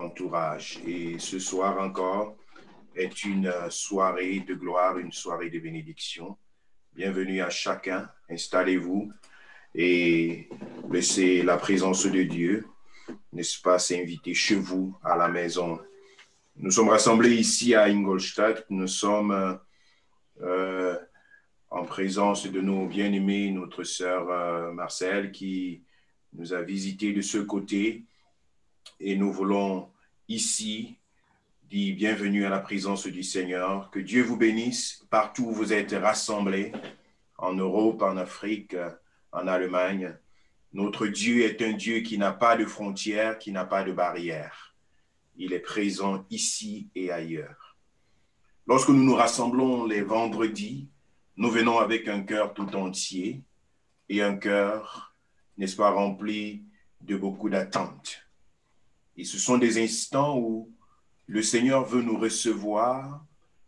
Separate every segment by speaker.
Speaker 1: entourage. Et ce soir encore est une soirée de gloire, une soirée de bénédiction. Bienvenue à chacun, installez-vous et laissez la présence de Dieu, n'est-ce pas, s'inviter chez vous, à la maison. Nous sommes rassemblés ici à Ingolstadt, nous sommes en présence de nos bien-aimés, notre sœur Marcel qui nous a visités de ce côté. Et nous voulons ici dire bienvenue à la présence du Seigneur. Que Dieu vous bénisse partout où vous êtes rassemblés, en Europe, en Afrique, en Allemagne. Notre Dieu est un Dieu qui n'a pas de frontières, qui n'a pas de barrières. Il est présent ici et ailleurs. Lorsque nous nous rassemblons les vendredis, nous venons avec un cœur tout entier et un cœur, n'est-ce pas, rempli de beaucoup d'attentes. Et ce sont des instants où le Seigneur veut nous recevoir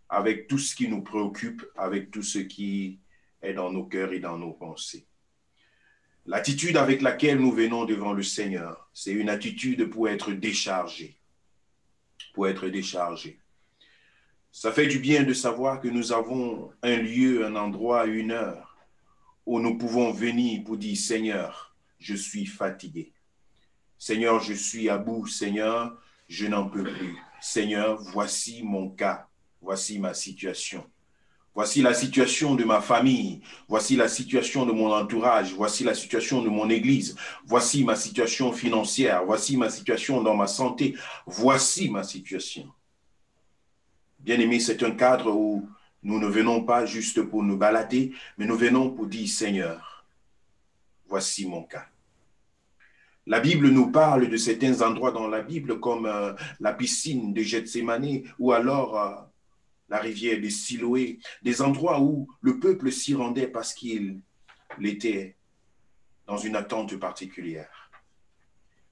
Speaker 1: avec tout ce qui nous préoccupe, avec tout ce qui est dans nos cœurs et dans nos pensées. L'attitude avec laquelle nous venons devant le Seigneur, c'est une attitude pour être déchargé. Pour être déchargé. Ça fait du bien de savoir que nous avons un lieu, un endroit, une heure où nous pouvons venir pour dire « Seigneur, je suis fatigué. Seigneur, je suis à bout. Seigneur, je n'en peux plus. Seigneur, voici mon cas. Voici ma situation. Voici la situation de ma famille. Voici la situation de mon entourage. Voici la situation de mon église. Voici ma situation financière. Voici ma situation dans ma santé. Voici ma situation. » Bien-aimés, c'est un cadre où nous ne venons pas juste pour nous balader, mais nous venons pour dire « Seigneur, voici mon cas. » La Bible nous parle de certains endroits dans la Bible comme la piscine de Gethsémani ou alors la rivière de Siloé, des endroits où le peuple s'y rendait parce qu'il était dans une attente particulière.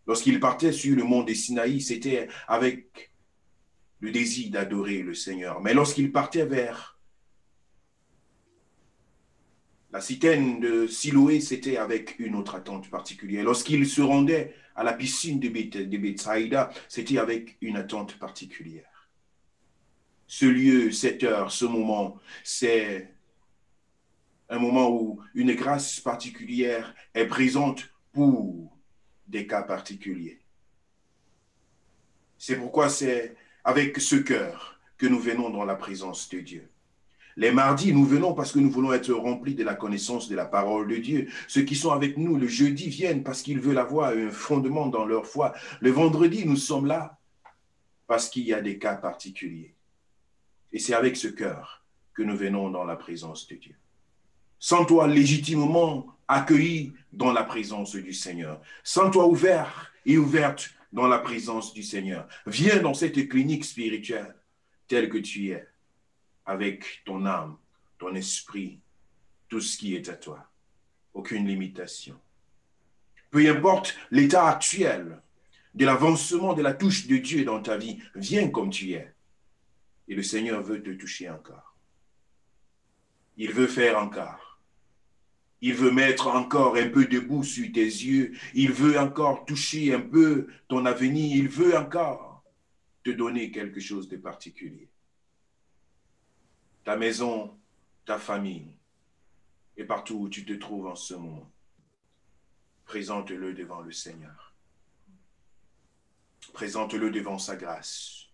Speaker 1: Lorsqu'il partait sur le mont des Sinaï, c'était avec le désir d'adorer le Seigneur. Mais lorsqu'il partait vers la citerne de Siloé, c'était avec une autre attente particulière. Lorsqu'il se rendait à la piscine de Bethsaïda, c'était avec une attente particulière. Ce lieu, cette heure, ce moment, c'est un moment où une grâce particulière est présente pour des cas particuliers. C'est pourquoi c'est avec ce cœur que nous venons dans la présence de Dieu. Les mardis, nous venons parce que nous voulons être remplis de la connaissance de la parole de Dieu. Ceux qui sont avec nous le jeudi viennent parce qu'ils veulent avoir un fondement dans leur foi. Le vendredi, nous sommes là parce qu'il y a des cas particuliers. Et c'est avec ce cœur que nous venons dans la présence de Dieu. Sens-toi légitimement accueilli dans la présence du Seigneur. Sens-toi ouvert et ouverte dans la présence du Seigneur. Viens dans cette clinique spirituelle telle que tu es, avec ton âme, ton esprit, tout ce qui est à toi. Aucune limitation. Peu importe l'état actuel de l'avancement de la touche de Dieu dans ta vie, viens comme tu es. Et le Seigneur veut te toucher encore. Il veut faire encore. Il veut mettre encore un peu de boue sur tes yeux. Il veut encore toucher un peu ton avenir. Il veut encore te donner quelque chose de particulier. Ta maison, ta famille, et partout où tu te trouves en ce moment, présente-le devant le Seigneur. Présente-le devant sa grâce.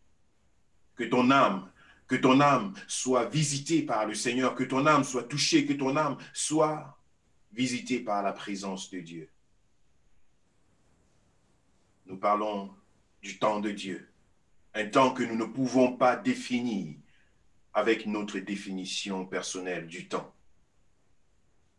Speaker 1: Que ton âme soit visitée par le Seigneur, que ton âme soit touchée, que ton âme soit visitée par la présence de Dieu. Nous parlons du temps de Dieu, un temps que nous ne pouvons pas définir avec notre définition personnelle du temps.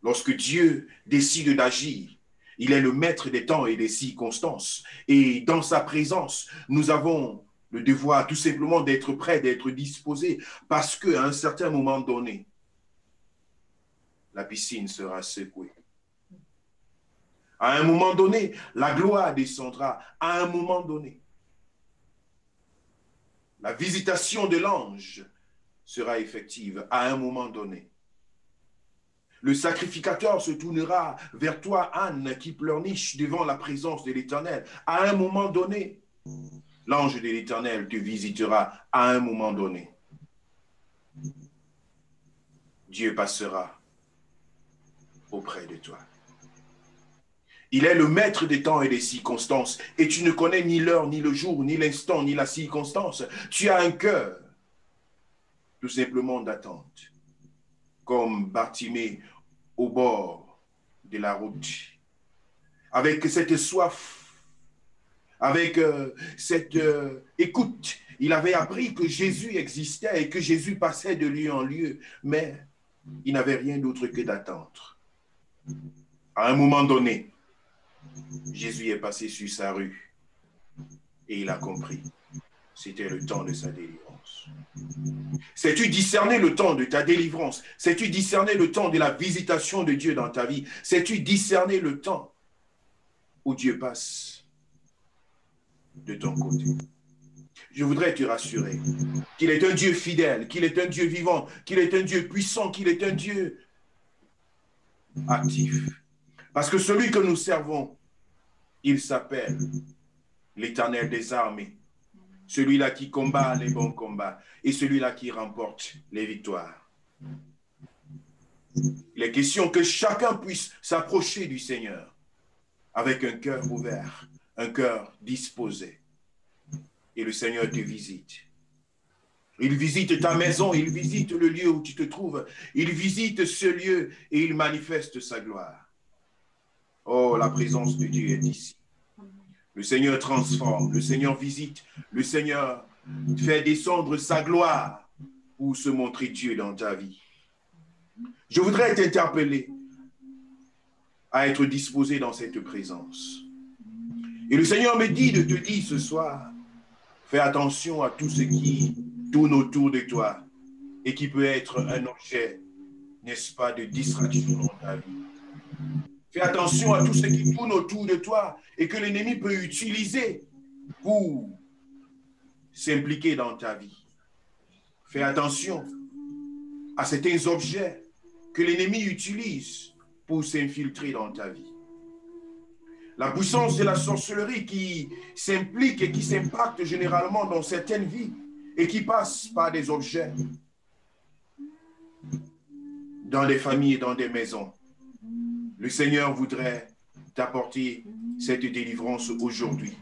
Speaker 1: Lorsque Dieu décide d'agir, il est le maître des temps et des circonstances. Et dans sa présence, nous avons le devoir tout simplement d'être prêts, d'être disposés, parce qu'à un certain moment donné, la piscine sera secouée. À un moment donné, la gloire descendra. À un moment donné, la visitation de l'ange sera effective à un moment donné. Le sacrificateur se tournera vers toi, Anne, qui pleurniche devant la présence de l'Éternel. À un moment donné, l'ange de l'Éternel te visitera à un moment donné. Dieu passera auprès de toi. Il est le maître des temps et des circonstances, et tu ne connais ni l'heure, ni le jour, ni l'instant, ni la circonstance. Tu as un cœur, tout simplement d'attente, comme Bartimée au bord de la route, avec cette soif, avec cette écoute. Il avait appris que Jésus existait et que Jésus passait de lieu en lieu, mais il n'avait rien d'autre que d'attendre. À un moment donné, Jésus est passé sur sa rue et il a compris. C'était le temps de sa délivrance. Sais-tu discerner le temps de ta délivrance? Sais-tu discerner le temps de la visitation de Dieu dans ta vie? Sais-tu discerner le temps où Dieu passe de ton côté? Je voudrais te rassurer qu'il est un Dieu fidèle, qu'il est un Dieu vivant, qu'il est un Dieu puissant, qu'il est un Dieu actif. Parce que celui que nous servons, il s'appelle l'Éternel des armées, celui-là qui combat les bons combats et celui-là qui remporte les victoires. Il est question que chacun puisse s'approcher du Seigneur avec un cœur ouvert, un cœur disposé. Et le Seigneur te visite. Il visite ta maison, il visite le lieu où tu te trouves, il visite ce lieu et il manifeste sa gloire. Oh, la présence de Dieu est ici. Le Seigneur transforme, le Seigneur visite, le Seigneur fait descendre sa gloire pour se montrer Dieu dans ta vie. Je voudrais t'interpeller à être disposé dans cette présence. Et le Seigneur me dit de te dire ce soir, fais attention à tout ce qui tourne autour de toi et qui peut être un objet, n'est-ce pas, de distraction dans ta vie. Fais attention à tout ce qui tourne autour de toi et que l'ennemi peut utiliser pour s'impliquer dans ta vie. Fais attention à certains objets que l'ennemi utilise pour s'infiltrer dans ta vie. La puissance de la sorcellerie qui s'implique et qui s'impacte généralement dans certaines vies et qui passe par des objets, dans des familles et dans des maisons. Le Seigneur voudrait t'apporter cette délivrance aujourd'hui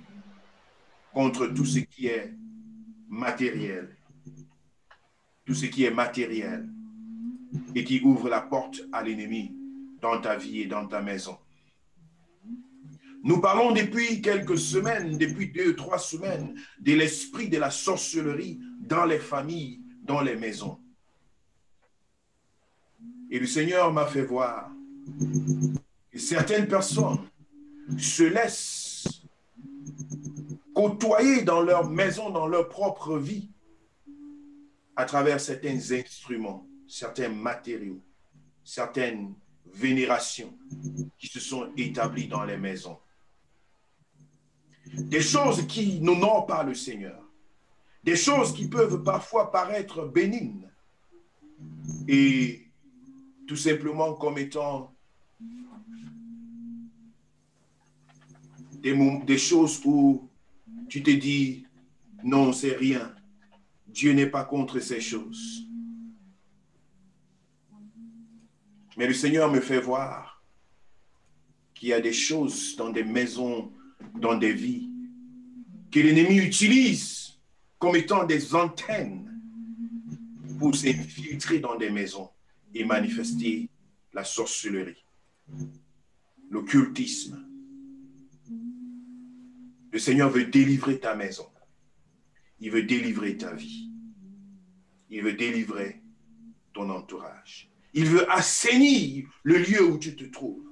Speaker 1: contre tout ce qui est matériel. Tout ce qui est matériel et qui ouvre la porte à l'ennemi dans ta vie et dans ta maison. Nous parlons depuis quelques semaines, depuis 2-3 semaines, de l'esprit de la sorcellerie dans les familles, dans les maisons. Et le Seigneur m'a fait voir que certaines personnes se laissent côtoyer dans leur maison, dans leur propre vie, à travers certains instruments, certains matériaux, certaines vénérations qui se sont établies dans les maisons. Des choses qui n'honorent pas le Seigneur, des choses qui peuvent parfois paraître bénignes et tout simplement comme étant des choses où tu te dis non, c'est rien. Dieu n'est pas contre ces choses. Mais le Seigneur me fait voir qu'il y a des choses dans des maisons, dans des vies, que l'ennemi utilise comme étant des antennes pour s'infiltrer dans des maisons et manifester la sorcellerie, l'occultisme. Le Seigneur veut délivrer ta maison. Il veut délivrer ta vie. Il veut délivrer ton entourage. Il veut assainir le lieu où tu te trouves.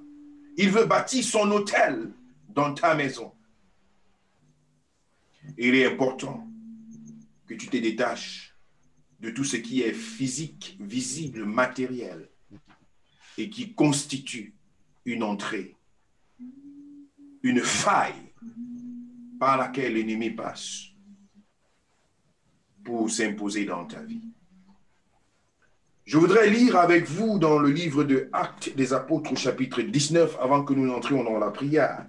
Speaker 1: Il veut bâtir son autel dans ta maison. Et il est important que tu te détaches de tout ce qui est physique, visible, matériel et qui constitue une entrée, une faille par laquelle l'ennemi passe pour s'imposer dans ta vie. Je voudrais lire avec vous dans le livre de Actes des Apôtres, chapitre 19, avant que nous n'entrions dans la prière.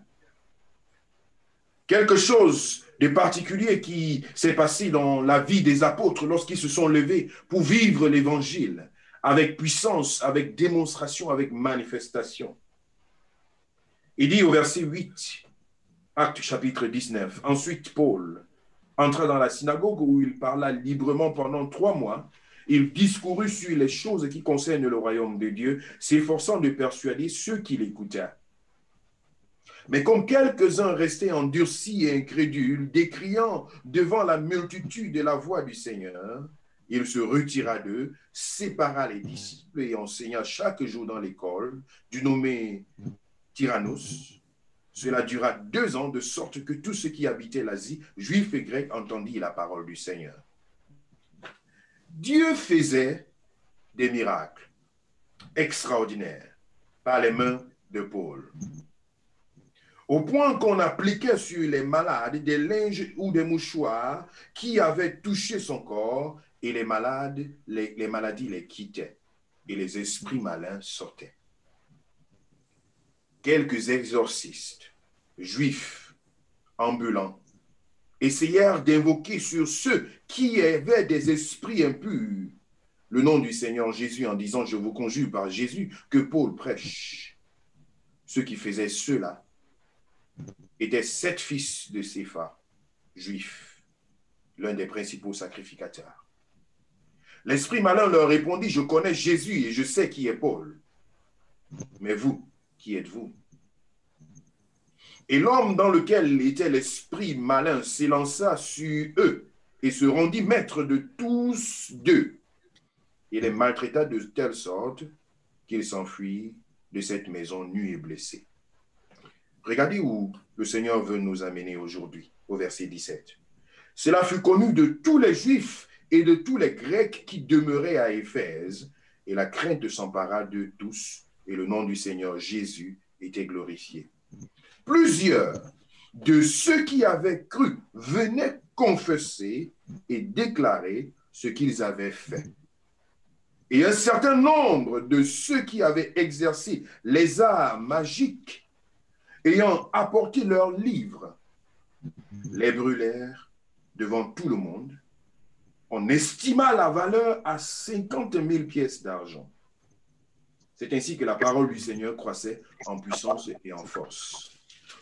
Speaker 1: Quelque chose de particulier qui s'est passé dans la vie des apôtres lorsqu'ils se sont levés pour vivre l'évangile avec puissance, avec démonstration, avec manifestation. Il dit au verset 8, Actes chapitre 19, ensuite Paul entra dans la synagogue où il parla librement pendant 3 mois. Il discourut sur les choses qui concernent le royaume de Dieu, s'efforçant de persuader ceux qui l'écoutaient. Mais comme quelques-uns restaient endurcis et incrédules, décriant devant la multitude de la voix du Seigneur, il se retira d'eux, sépara les disciples et enseigna chaque jour dans l'école, du nommé Tyrannus. Cela dura 2 ans, de sorte que tous ceux qui habitaient l'Asie, juifs et grecs, entendirent la parole du Seigneur. Dieu faisait des miracles extraordinaires par les mains de Paul, au point qu'on appliquait sur les malades des linges ou des mouchoirs qui avaient touché son corps, et les maladies les quittaient, et les esprits malins sortaient. Quelques exorcistes juifs ambulants essayèrent d'invoquer sur ceux qui avaient des esprits impurs le nom du Seigneur Jésus en disant « Je vous conjure par Jésus que Paul prêche ». Ceux qui faisaient cela étaient 7 fils de Cépha, juifs, l'un des principaux sacrificateurs. L'esprit malin leur répondit « Je connais Jésus et je sais qui est Paul. Mais vous, qui êtes-vous » Et l'homme dans lequel était l'esprit malin s'élança sur eux et se rendit maître de tous deux. Il les maltraita de telle sorte qu'ils s'enfuirent de cette maison nus et blessés. Regardez où le Seigneur veut nous amener aujourd'hui, au verset 17. Cela fut connu de tous les Juifs et de tous les Grecs qui demeuraient à Éphèse, et la crainte s'empara de tous, et le nom du Seigneur Jésus était glorifié. Plusieurs de ceux qui avaient cru venaient confesser et déclarer ce qu'ils avaient fait. Et un certain nombre de ceux qui avaient exercé les arts magiques, ayant apporté leurs livres, les brûlèrent devant tout le monde. On estima la valeur à 50 000 pièces d'argent. C'est ainsi que la parole du Seigneur croissait en puissance et en force.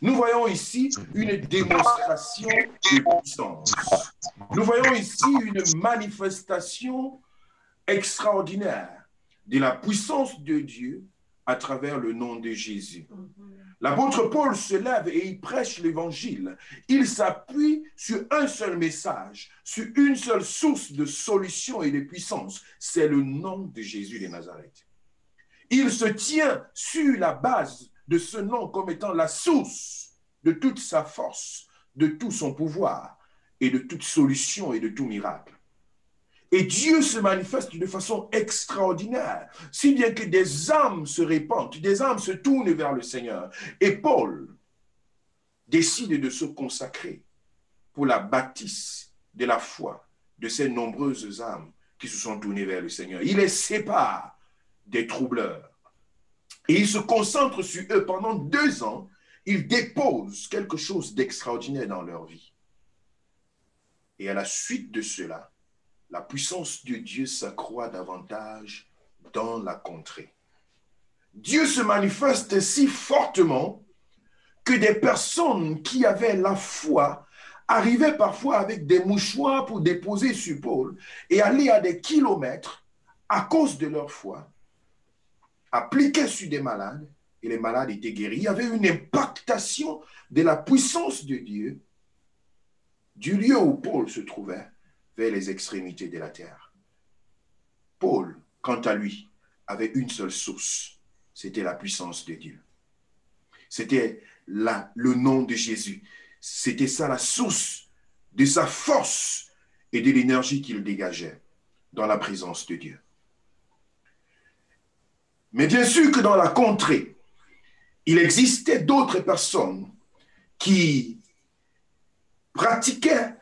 Speaker 1: Nous voyons ici une démonstration de puissance. Nous voyons ici une manifestation extraordinaire de la puissance de Dieu à travers le nom de Jésus. L'apôtre Paul se lève et il prêche l'évangile. Il s'appuie sur un seul message, sur une seule source de solution et de puissance. C'est le nom de Jésus de Nazareth. Il se tient sur la base de ce nom comme étant la source de toute sa force, de tout son pouvoir et de toute solution et de tout miracle. Et Dieu se manifeste de façon extraordinaire, si bien que des âmes se répandent, des âmes se tournent vers le Seigneur. Et Paul décide de se consacrer pour la bâtisse de la foi de ces nombreuses âmes qui se sont tournées vers le Seigneur. Il les sépare des troubleurs. Et il se concentre sur eux pendant 2 ans. Il dépose quelque chose d'extraordinaire dans leur vie. Et à la suite de cela, la puissance de Dieu s'accroît davantage dans la contrée. Dieu se manifeste si fortement que des personnes qui avaient la foi arrivaient parfois avec des mouchoirs pour déposer sur Paul et aller à des kilomètres à cause de leur foi, appliquaient sur des malades et les malades étaient guéris. Il y avait une impactation de la puissance de Dieu du lieu où Paul se trouvait vers les extrémités de la terre. Paul, quant à lui, avait une seule source, c'était la puissance de Dieu. C'était le nom de Jésus. C'était ça la source de sa force et de l'énergie qu'il dégageait dans la présence de Dieu. Mais bien sûr que dans la contrée, il existait d'autres personnes qui pratiquaient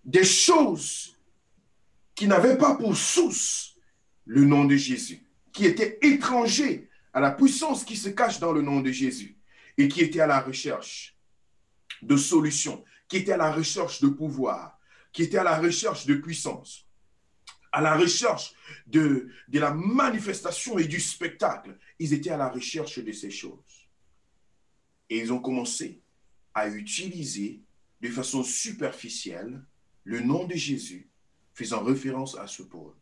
Speaker 1: des choses qui n'avaient pas pour source le nom de Jésus, qui étaient étrangers à la puissance qui se cache dans le nom de Jésus et qui étaient à la recherche de solutions, qui étaient à la recherche de pouvoir, qui étaient à la recherche de puissance, à la recherche de la manifestation et du spectacle. Ils étaient à la recherche de ces choses. Et ils ont commencé à utiliser de façon superficielle le nom de Jésus, faisant référence à ce Paul.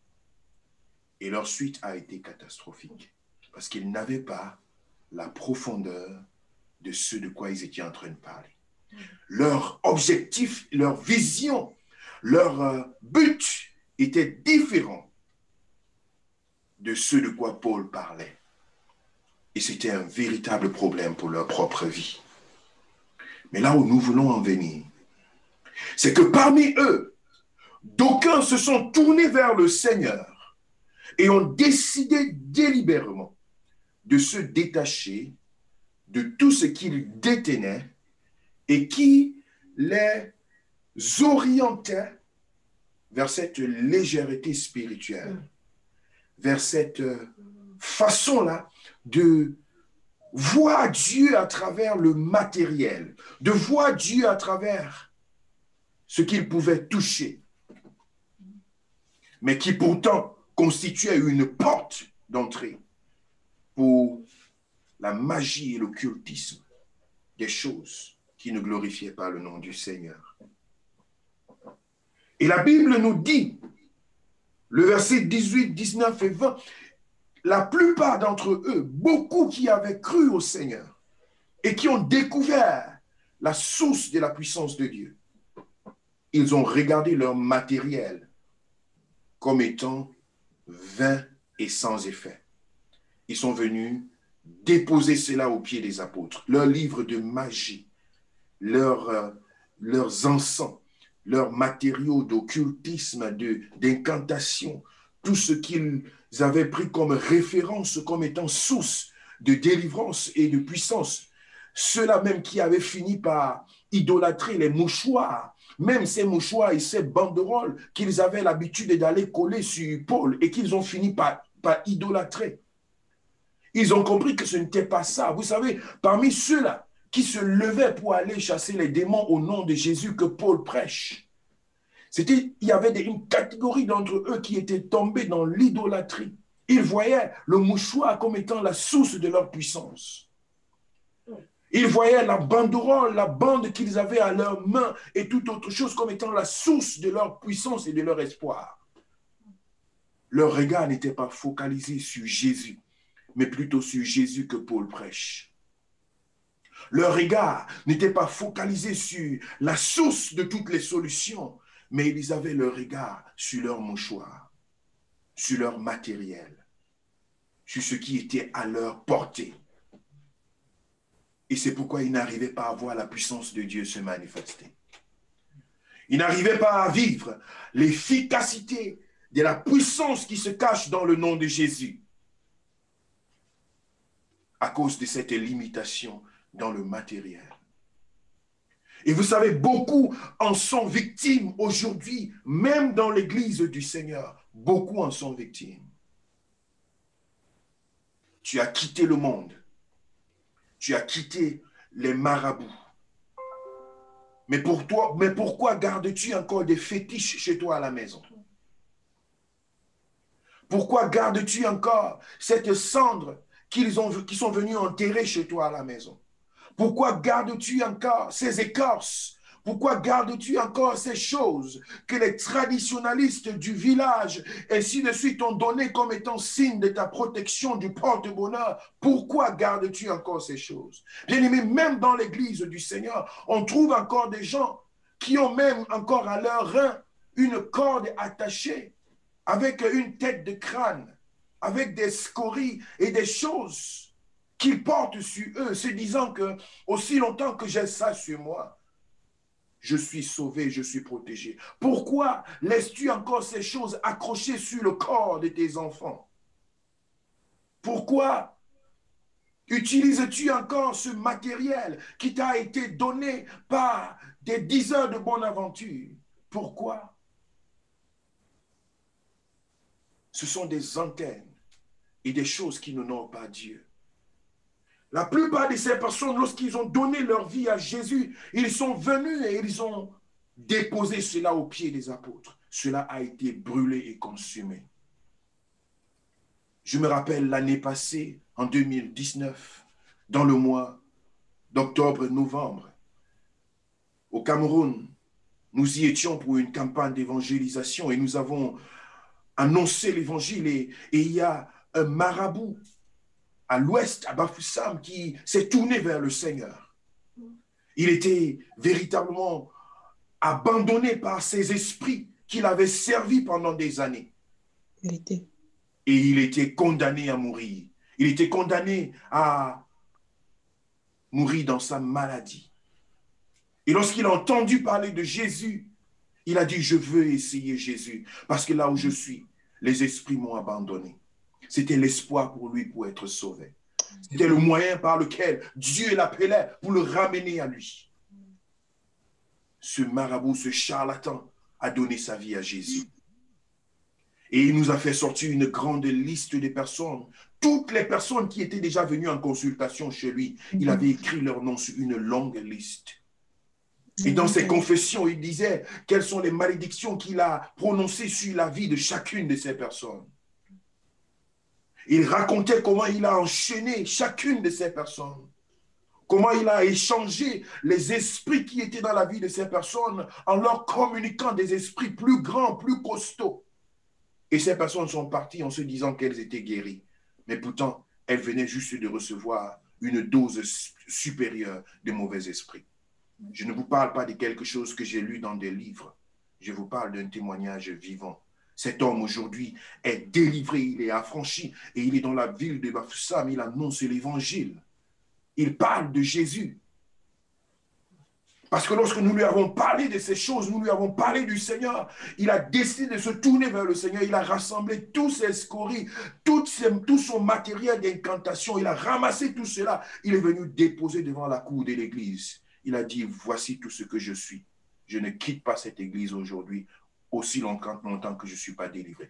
Speaker 1: Et leur suite a été catastrophique, parce qu'ils n'avaient pas la profondeur de ce de quoi ils étaient en train de parler. Leur objectif, leur vision, leur but était différent de ce de quoi Paul parlait. Et c'était un véritable problème pour leur propre vie. Mais là où nous voulons en venir, c'est que parmi eux, d'aucuns se sont tournés vers le Seigneur et ont décidé délibérément de se détacher de tout ce qu'ils détenaient et qui les orientait vers cette légèreté spirituelle, vers cette façon-là de voir Dieu à travers le matériel, de voir Dieu à travers ce qu'ils pouvaient toucher, mais qui pourtant constituait une porte d'entrée pour la magie et l'occultisme des choses qui ne glorifiaient pas le nom du Seigneur. Et la Bible nous dit, le verset 18, 19 et 20, la plupart d'entre eux, beaucoup qui avaient cru au Seigneur et qui ont découvert la source de la puissance de Dieu, ils ont regardé leur matériel comme étant vain et sans effet. Ils sont venus déposer cela aux pieds des apôtres, leurs livres de magie, leurs encens, leurs matériaux d'occultisme, d'incantation, tout ce qu'ils avaient pris comme référence, comme étant source de délivrance et de puissance. Ceux-là même qui avaient fini par idolâtrer les mouchoirs, même ces mouchoirs et ces banderoles qu'ils avaient l'habitude d'aller coller sur Paul et qu'ils ont fini par idolâtrer. Ils ont compris que ce n'était pas ça. Vous savez, parmi ceux-là qui se levaient pour aller chasser les démons au nom de Jésus que Paul prêche, il y avait une catégorie d'entre eux qui étaient tombés dans l'idolâtrie. Ils voyaient le mouchoir comme étant la source de leur puissance. Ils voyaient la banderole, la bande qu'ils avaient à leurs mains et toute autre chose comme étant la source de leur puissance et de leur espoir. Leur regard n'était pas focalisé sur Jésus, mais plutôt sur Jésus que Paul prêche. Leur regard n'était pas focalisé sur la source de toutes les solutions, mais ils avaient leur regard sur leur mouchoir, sur leur matériel, sur ce qui était à leur portée. Et c'est pourquoi ils n'arrivaient pas à voir la puissance de Dieu se manifester. Ils n'arrivaient pas à vivre l'efficacité de la puissance qui se cache dans le nom de Jésus, à cause de cette limitation dans le matériel. Et vous savez, beaucoup en sont victimes aujourd'hui, même dans l'église du Seigneur. Beaucoup en sont victimes. Tu as quitté le monde. Tu as quitté les marabouts. Mais pourquoi gardes-tu encore des fétiches chez toi à la maison? Pourquoi gardes-tu encore cette cendre qui sont venus enterrer chez toi à la maison? Pourquoi gardes-tu encore ces écorces? Pourquoi gardes-tu encore ces choses que les traditionalistes du village, ainsi de suite, ont donné comme étant signe de ta protection, du porte-bonheur? Pourquoi gardes-tu encore ces choses? Bien-aimés, même dans l'église du Seigneur, on trouve encore des gens qui ont même encore à leur rein une corde attachée avec une tête de crâne, avec des scories et des choses qu'ils portent sur eux, se disant que aussi longtemps que j'ai ça sur moi, je suis sauvé, je suis protégé. Pourquoi laisses-tu encore ces choses accrochées sur le corps de tes enfants? Pourquoi utilises-tu encore ce matériel qui t'a été donné par des 10 heures de bonne aventure? Pourquoi? Ce sont des antennes et des choses qui n'honorent pas Dieu. La plupart de ces personnes, lorsqu'ils ont donné leur vie à Jésus, ils sont venus et ils ont déposé cela aux pieds des apôtres. Cela a été brûlé et consumé. Je me rappelle l'année passée, en 2019, dans le mois d'octobre-novembre, au Cameroun, nous y étions pour une campagne d'évangélisation et nous avons annoncé l'évangile et il y a un marabout à l'ouest, à Bafoussam, qui s'est tourné vers le Seigneur. Il était véritablement abandonné par ces esprits qu'il avait servis pendant des années.
Speaker 2: Vérité.
Speaker 1: Et il était condamné à mourir. Il était condamné à mourir dans sa maladie. Et lorsqu'il a entendu parler de Jésus, il a dit, je veux essayer Jésus, parce que là où je suis, les esprits m'ont abandonné. C'était l'espoir pour lui pour être sauvé. C'était le moyen par lequel Dieu l'appelait pour le ramener à lui. Ce marabout, ce charlatan, a donné sa vie à Jésus. Et il nous a fait sortir une grande liste de personnes. Toutes les personnes qui étaient déjà venues en consultation chez lui, il avait écrit leur nom sur une longue liste. Et dans ses confessions, il disait quelles sont les malédictions qu'il a prononcées sur la vie de chacune de ces personnes. Il racontait comment il a enchaîné chacune de ces personnes. Comment il a échangé les esprits qui étaient dans la vie de ces personnes en leur communiquant des esprits plus grands, plus costauds. Et ces personnes sont parties en se disant qu'elles étaient guéries. Mais pourtant, elles venaient juste de recevoir une dose supérieure de mauvais esprits. Je ne vous parle pas de quelque chose que j'ai lu dans des livres. Je vous parle d'un témoignage vivant. Cet homme aujourd'hui est délivré, il est affranchi et il est dans la ville de Bafoussam, il annonce l'évangile. Il parle de Jésus. Parce que lorsque nous lui avons parlé de ces choses, nous lui avons parlé du Seigneur, il a décidé de se tourner vers le Seigneur. Il a rassemblé tous ses scories, tout son matériel d'incantation. Il a ramassé tout cela. Il est venu déposer devant la cour de l'église. Il a dit, voici tout ce que je suis. Je ne quitte pas cette église aujourd'hui aussi longtemps que je ne suis pas délivré.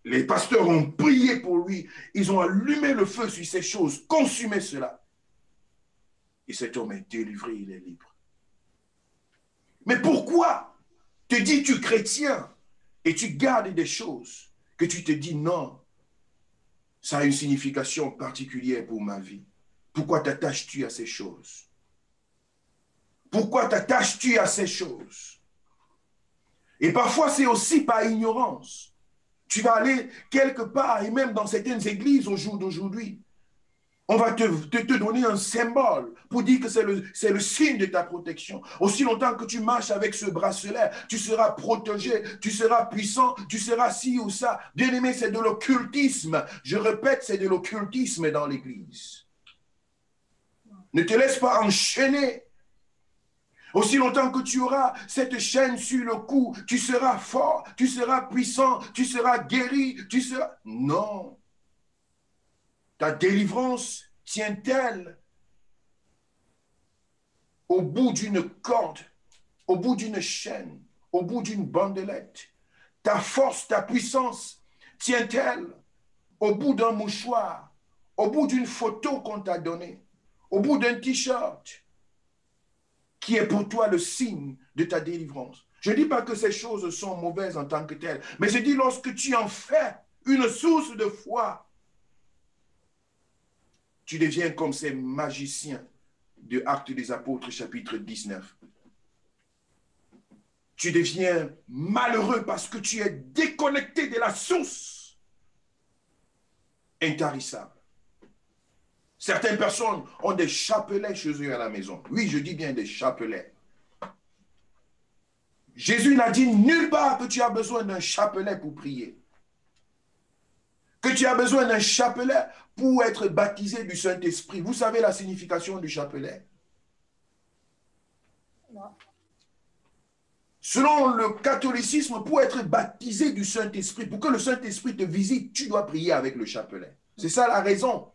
Speaker 1: Les pasteurs ont prié pour lui. Ils ont allumé le feu sur ces choses, consumé cela. Et cet homme est délivré, il est libre. Mais pourquoi te dis-tu chrétien et tu gardes des choses que tu te dis non, ça a une signification particulière pour ma vie? Pourquoi t'attaches-tu à ces choses? Pourquoi t'attaches-tu à ces choses? Et parfois, c'est aussi par ignorance. Tu vas aller quelque part, et même dans certaines églises au jour d'aujourd'hui, on va te donner un symbole pour dire que c'est le signe de ta protection. Aussi longtemps que tu marches avec ce bracelet, tu seras protégé, tu seras puissant, tu seras ci ou ça. Bien aimé, c'est de l'occultisme. Je répète, c'est de l'occultisme dans l'église. Ne te laisse pas enchaîner. Aussi longtemps que tu auras cette chaîne sur le cou, tu seras fort, tu seras puissant, tu seras guéri, tu seras... Non. Ta délivrance tient-elle au bout d'une corde, au bout d'une chaîne, au bout d'une bandelette? Ta force, ta puissance tient-elle au bout d'un mouchoir, au bout d'une photo qu'on t'a donnée, au bout d'un t-shirt qui est pour toi le signe de ta délivrance? Je ne dis pas que ces choses sont mauvaises en tant que telles, mais je dis lorsque tu en fais une source de foi, tu deviens comme ces magiciens de Actes des Apôtres, chapitre 19. Tu deviens malheureux parce que tu es déconnecté de la source intarissable. Certaines personnes ont des chapelets chez eux à la maison. Oui, je dis bien des chapelets. Jésus n'a dit nulle part que tu as besoin d'un chapelet pour prier. Que tu as besoin d'un chapelet pour être baptisé du Saint-Esprit. Vous savez la signification du chapelet?
Speaker 3: Non.
Speaker 1: Selon le catholicisme, pour être baptisé du Saint-Esprit, pour que le Saint-Esprit te visite, tu dois prier avec le chapelet. C'est ça la raison.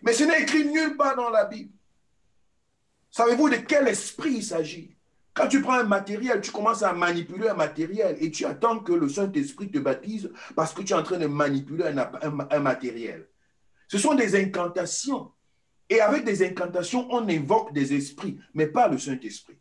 Speaker 1: Mais ce n'est écrit nulle part dans la Bible. Savez-vous de quel esprit il s'agit? Quand tu prends un matériel, tu commences à manipuler un matériel et tu attends que le Saint-Esprit te baptise parce que tu es en train de manipuler un matériel. Ce sont des incantations. Et avec des incantations, on invoque des esprits, mais pas le Saint-Esprit.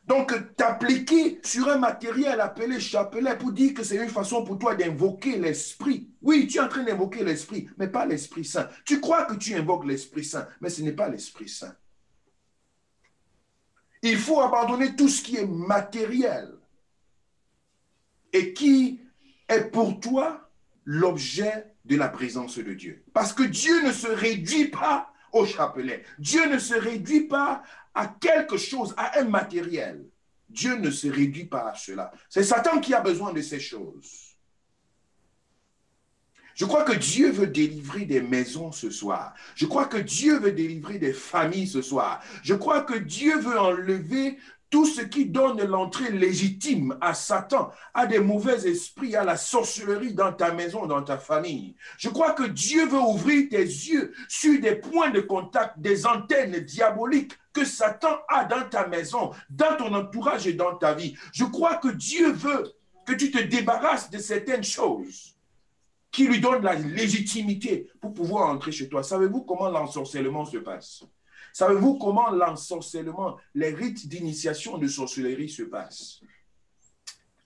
Speaker 1: Donc, t'appliquer sur un matériel appelé chapelet pour dire que c'est une façon pour toi d'invoquer l'Esprit. Oui, tu es en train d'invoquer l'Esprit, mais pas l'Esprit Saint. Tu crois que tu invoques l'Esprit Saint, mais ce n'est pas l'Esprit Saint. Il faut abandonner tout ce qui est matériel et qui est pour toi l'objet de la présence de Dieu. Parce que Dieu ne se réduit pas au chapelet. Dieu ne se réduit pas à quelque chose, à un matériel. Dieu ne se réduit pas à cela. C'est Satan qui a besoin de ces choses. Je crois que Dieu veut délivrer des maisons ce soir. Je crois que Dieu veut délivrer des familles ce soir. Je crois que Dieu veut enlever tout ce qui donne l'entrée légitime à Satan, à des mauvais esprits, à la sorcellerie dans ta maison, dans ta famille. Je crois que Dieu veut ouvrir tes yeux sur des points de contact, des antennes diaboliques que Satan a dans ta maison, dans ton entourage et dans ta vie. Je crois que Dieu veut que tu te débarrasses de certaines choses qui lui donnent la légitimité pour pouvoir entrer chez toi. Savez-vous comment l'ensorcellement se passe? Savez-vous comment l'ensorcellement, les rites d'initiation de sorcellerie se passent?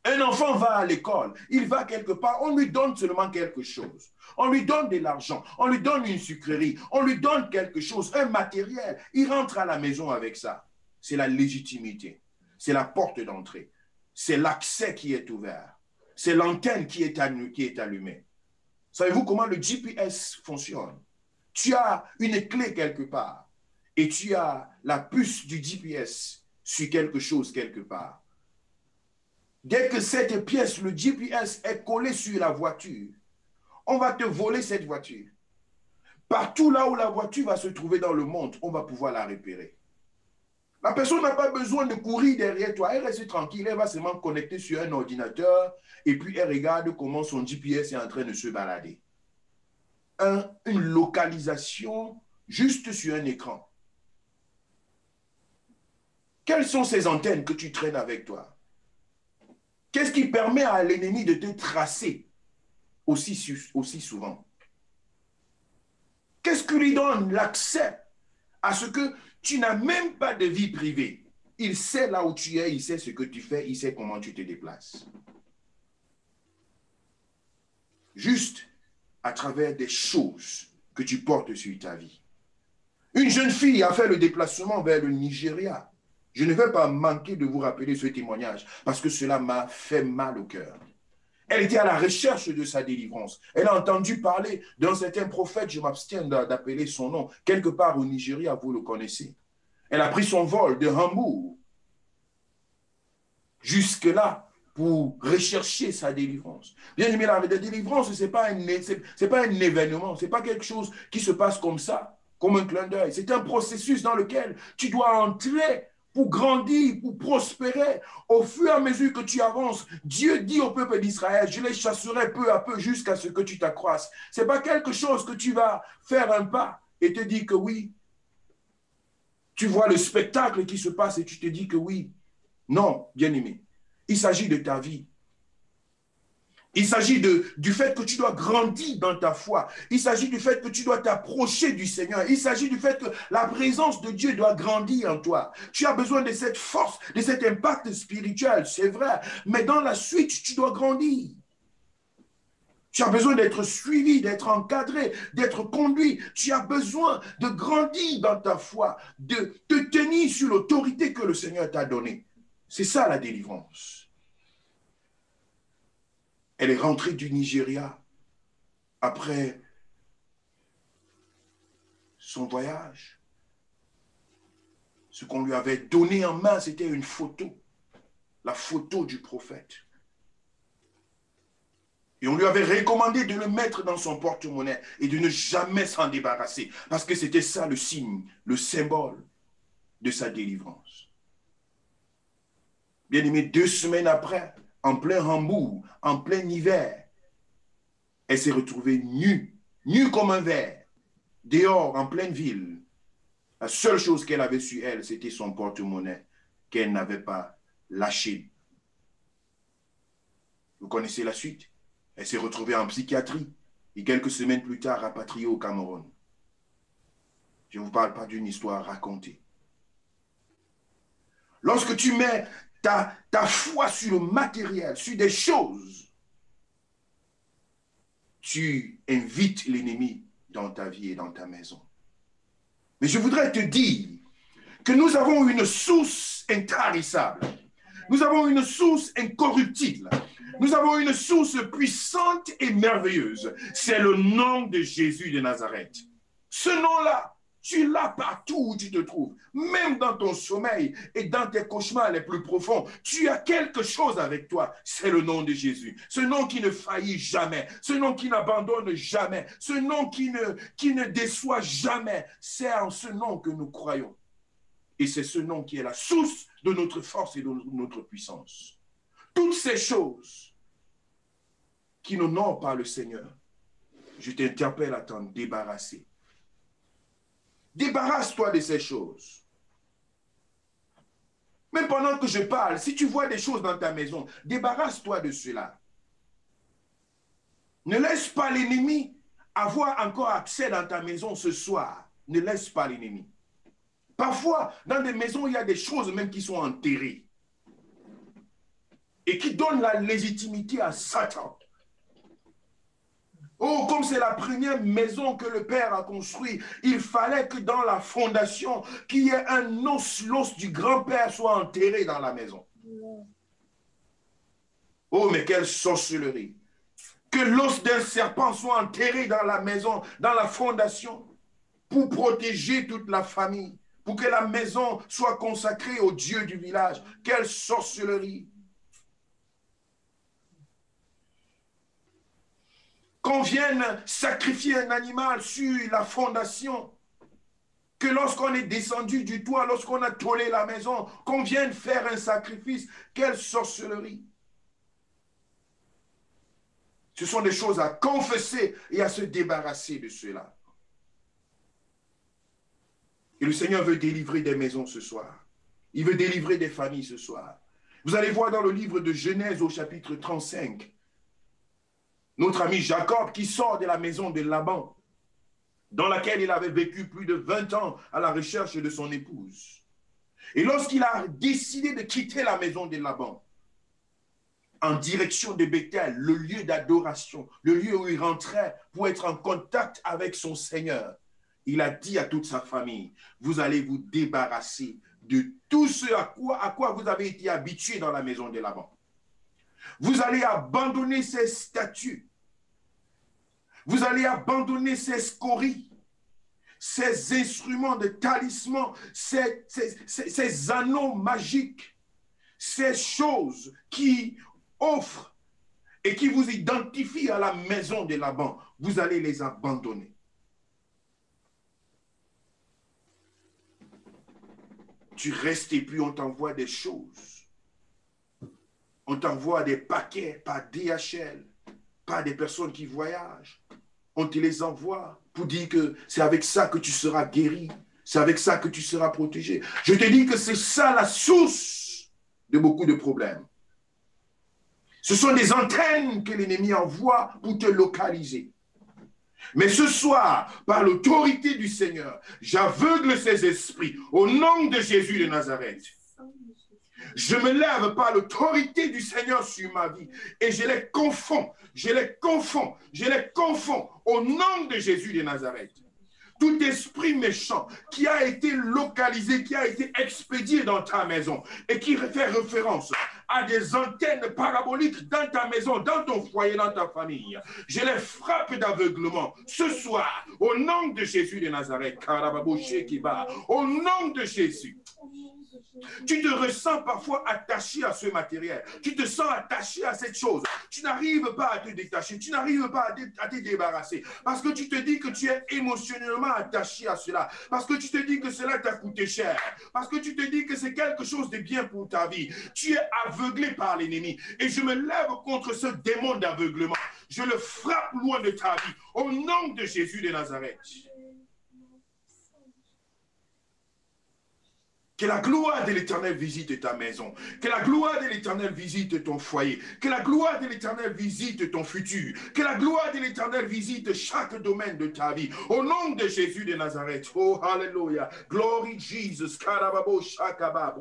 Speaker 1: Un enfant va à l'école, il va quelque part, on lui donne seulement quelque chose. On lui donne de l'argent, on lui donne une sucrerie, on lui donne quelque chose, un matériel. Il rentre à la maison avec ça. C'est la légitimité, c'est la porte d'entrée, c'est l'accès qui est ouvert, c'est l'antenne qui est allumée. Savez-vous comment le GPS fonctionne? Tu as une clé quelque part. Et tu as la puce du GPS sur quelque chose quelque part. Dès que cette pièce, le GPS, est collé sur la voiture, on va te voler cette voiture. Partout là où la voiture va se trouver dans le monde, on va pouvoir la repérer. La personne n'a pas besoin de courir derrière toi. Elle reste tranquille, elle va seulement connecter sur un ordinateur et puis elle regarde comment son GPS est en train de se balader. Une localisation juste sur un écran. Quelles sont ces antennes que tu traînes avec toi? Qu'est-ce qui permet à l'ennemi de te tracer aussi souvent? Qu'est-ce qui lui donne l'accès à ce que tu n'as même pas de vie privée? Il sait là où tu es, il sait ce que tu fais, il sait comment tu te déplaces. Juste à travers des choses que tu portes sur ta vie. Une jeune fille a fait le déplacement vers le Nigeria. Je ne vais pas manquer de vous rappeler ce témoignage parce que cela m'a fait mal au cœur. Elle était à la recherche de sa délivrance. Elle a entendu parler d'un certain prophète, je m'abstiens d'appeler son nom, quelque part au Nigeria, vous le connaissez. Elle a pris son vol de Hambourg jusque-là pour rechercher sa délivrance. Bien aimé, la délivrance, ce n'est pas un événement, ce n'est pas quelque chose qui se passe comme ça, comme un clin d'œil. C'est un processus dans lequel tu dois entrer pour grandir, pour prospérer. Au fur et à mesure que tu avances, Dieu dit au peuple d'Israël, je les chasserai peu à peu jusqu'à ce que tu t'accroisses. Ce n'est pas quelque chose que tu vas faire un pas et te dire que oui. Tu vois le spectacle qui se passe et tu te dis que oui. Non, bien-aimé. Il s'agit de ta vie. Il s'agit du fait que tu dois grandir dans ta foi. Il s'agit du fait que tu dois t'approcher du Seigneur. Il s'agit du fait que la présence de Dieu doit grandir en toi. Tu as besoin de cette force, de cet impact spirituel, c'est vrai. Mais dans la suite, tu dois grandir. Tu as besoin d'être suivi, d'être encadré, d'être conduit. Tu as besoin de grandir dans ta foi, de te tenir sur l'autorité que le Seigneur t'a donnée. C'est ça la délivrance. Elle est rentrée du Nigeria après son voyage. Ce qu'on lui avait donné en main, c'était une photo, la photo du prophète. Et on lui avait recommandé de le mettre dans son porte-monnaie et de ne jamais s'en débarrasser, parce que c'était ça le signe, le symbole de sa délivrance. Bien aimé, 2 semaines après, en plein Hambourg, en plein hiver, elle s'est retrouvée nue, nue comme un ver, dehors, en pleine ville. La seule chose qu'elle avait sur elle, c'était son porte-monnaie qu'elle n'avait pas lâché. Vous connaissez la suite? Elle s'est retrouvée en psychiatrie. et quelques semaines plus tard rapatrié au Cameroun. Je ne vous parle pas d'une histoire racontée. Lorsque tu mets ta foi sur le matériel, sur des choses, tu invites l'ennemi dans ta vie et dans ta maison. Mais je voudrais te dire que nous avons une source intarissable. Nous avons une source incorruptible. Nous avons une source puissante et merveilleuse. C'est le nom de Jésus de Nazareth. Ce nom-là, tu l'as partout où tu te trouves. Même dans ton sommeil et dans tes cauchemars les plus profonds, tu as quelque chose avec toi. C'est le nom de Jésus. Ce nom qui ne faillit jamais. Ce nom qui n'abandonne jamais. Ce nom qui ne déçoit jamais. C'est en ce nom que nous croyons. Et c'est ce nom qui est la source de notre force et de notre puissance. Toutes ces choses qui n'honorent pas le Seigneur, je t'interpelle à t'en débarrasser. Débarrasse-toi de ces choses. Même pendant que je parle, si tu vois des choses dans ta maison, débarrasse-toi de cela. Ne laisse pas l'ennemi avoir encore accès dans ta maison ce soir. Ne laisse pas l'ennemi. Parfois, dans des maisons, il y a des choses même qui sont enterrées et qui donnent la légitimité à Satan. Oh, comme c'est la première maison que le Père a construite, il fallait que dans la fondation, qu'il y ait un os, l'os du grand-père soit enterré dans la maison. Oh, mais quelle sorcellerie! Que l'os d'un serpent soit enterré dans la maison, dans la fondation, pour protéger toute la famille, pour que la maison soit consacrée au Dieu du village. Quelle sorcellerie! Qu'on vienne sacrifier un animal sur la fondation, que lorsqu'on est descendu du toit, lorsqu'on a tollé la maison, qu'on vienne faire un sacrifice. Quelle sorcellerie! Ce sont des choses à confesser et à se débarrasser de cela. Et le Seigneur veut délivrer des maisons ce soir. Il veut délivrer des familles ce soir. Vous allez voir dans le livre de Genèse au chapitre 35, notre ami Jacob qui sort de la maison de Laban, dans laquelle il avait vécu plus de 20 ans à la recherche de son épouse. Et lorsqu'il a décidé de quitter la maison de Laban, en direction de Bethel, le lieu d'adoration, le lieu où il rentrait pour être en contact avec son Seigneur, il a dit à toute sa famille, vous allez vous débarrasser de tout ce à quoi vous avez été habitués dans la maison de Laban. Vous allez abandonner ces statues. Vous allez abandonner ces scories, ces instruments de talisman, ces anneaux magiques, ces choses qui offrent et qui vous identifient à la maison de Laban. Vous allez les abandonner. Tu restes et puis on t'envoie des choses. On t'envoie des paquets par DHL, par des personnes qui voyagent. On te les envoie pour dire que c'est avec ça que tu seras guéri. C'est avec ça que tu seras protégé. Je te dis que c'est ça la source de beaucoup de problèmes. Ce sont des antennes que l'ennemi envoie pour te localiser. Mais ce soir, par l'autorité du Seigneur, j'aveugle ces esprits au nom de Jésus de Nazareth. Je me lève par l'autorité du Seigneur sur ma vie et je les confonds, je les confonds, je les confonds au nom de Jésus de Nazareth. Tout esprit méchant qui a été localisé, qui a été expédié dans ta maison et qui fait référence à des antennes paraboliques dans ta maison, dans ton foyer, dans ta famille, je les frappe d'aveuglement ce soir au nom de Jésus de Nazareth. Au nom de Jésus. Tu te ressens parfois attaché à ce matériel. Tu te sens attaché à cette chose. Tu n'arrives pas à te détacher. Tu n'arrives pas à te débarrasser. Parce que tu te dis que tu es émotionnellement attaché à cela. Parce que tu te dis que cela t'a coûté cher. Parce que tu te dis que c'est quelque chose de bien pour ta vie. Tu es aveuglé par l'ennemi. Et je me lève contre ce démon d'aveuglement. Je le frappe loin de ta vie. Au nom de Jésus de Nazareth. Que la gloire de l'Éternel visite ta maison. Que la gloire de l'Éternel visite ton foyer. Que la gloire de l'Éternel visite ton futur. Que la gloire de l'Éternel visite chaque domaine de ta vie. Au nom de Jésus de Nazareth. Oh, hallelujah. Glory Jesus. Karababo shakaba.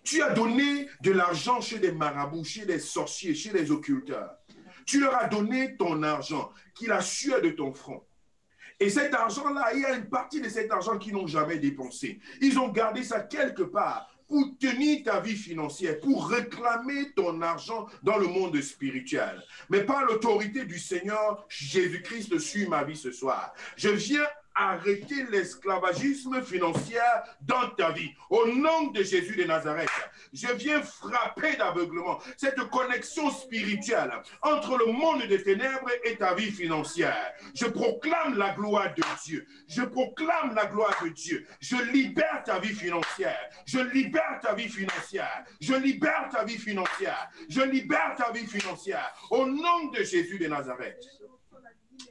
Speaker 1: Tu as donné de l'argent chez des marabouts, chez des sorciers, chez des occulteurs. Tu leur as donné ton argent, qui la sueur de ton front. Et cet argent-là, il y a une partie de cet argent qu'ils n'ont jamais dépensé. Ils ont gardé ça quelque part pour tenir ta vie financière, pour réclamer ton argent dans le monde spirituel. Mais par l'autorité du Seigneur Jésus-Christ sur ma vie ce soir, je viens arrêter l'esclavagisme financier dans ta vie. Au nom de Jésus de Nazareth, je viens frapper d'aveuglement cette connexion spirituelle entre le monde des ténèbres et ta vie financière. Je proclame la gloire de Dieu. Je proclame la gloire de Dieu. Je libère ta vie financière. Je libère ta vie financière. Je libère ta vie financière. Je libère ta vie financière. Au nom de Jésus de Nazareth.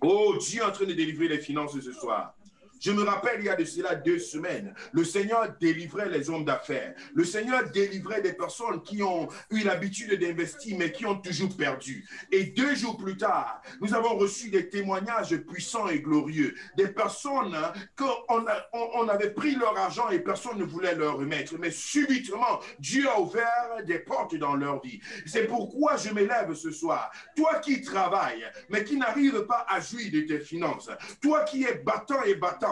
Speaker 1: Oh, Dieu est en train de délivrer les finances ce soir. Je me rappelle, il y a de cela 2 semaines, le Seigneur délivrait les hommes d'affaires. Le Seigneur délivrait des personnes qui ont eu l'habitude d'investir, mais qui ont toujours perdu. Et 2 jours plus tard, nous avons reçu des témoignages puissants et glorieux. Des personnes qu'on avait pris leur argent et personne ne voulait leur remettre. Mais subitement, Dieu a ouvert des portes dans leur vie. C'est pourquoi je m'élève ce soir. Toi qui travailles, mais qui n'arrives pas à jouir de tes finances. Toi qui es battant et battant,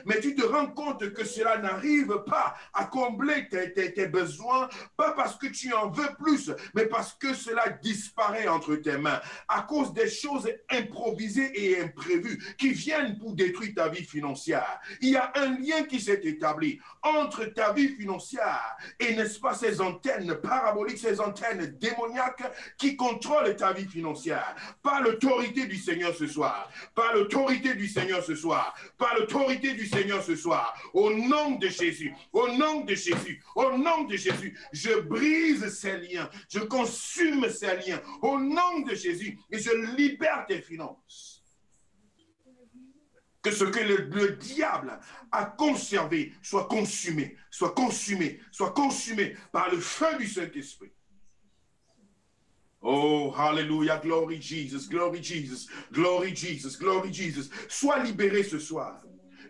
Speaker 1: mais tu te rends compte que cela n'arrive pas à combler tes besoins, pas parce que tu en veux plus, mais parce que cela disparaît entre tes mains, à cause des choses improvisées et imprévues qui viennent pour détruire ta vie financière. Il y a un lien qui s'est établi entre ta vie financière et, n'est-ce pas, ces antennes paraboliques, ces antennes démoniaques qui contrôlent ta vie financière. Par l'autorité du Seigneur ce soir, par l'autorité du Seigneur ce soir, par l'autorité du Seigneur ce soir, au nom de Jésus, au nom de Jésus, au nom de Jésus, je brise ces liens, je consume ces liens, au nom de Jésus, et je libère tes finances. Que ce que le diable a conservé soit consumé, soit consumé, soit consumé par le feu du Saint-Esprit. Oh, hallelujah, glory Jesus, glory Jesus, glory Jesus, glory Jesus. Sois libéré ce soir.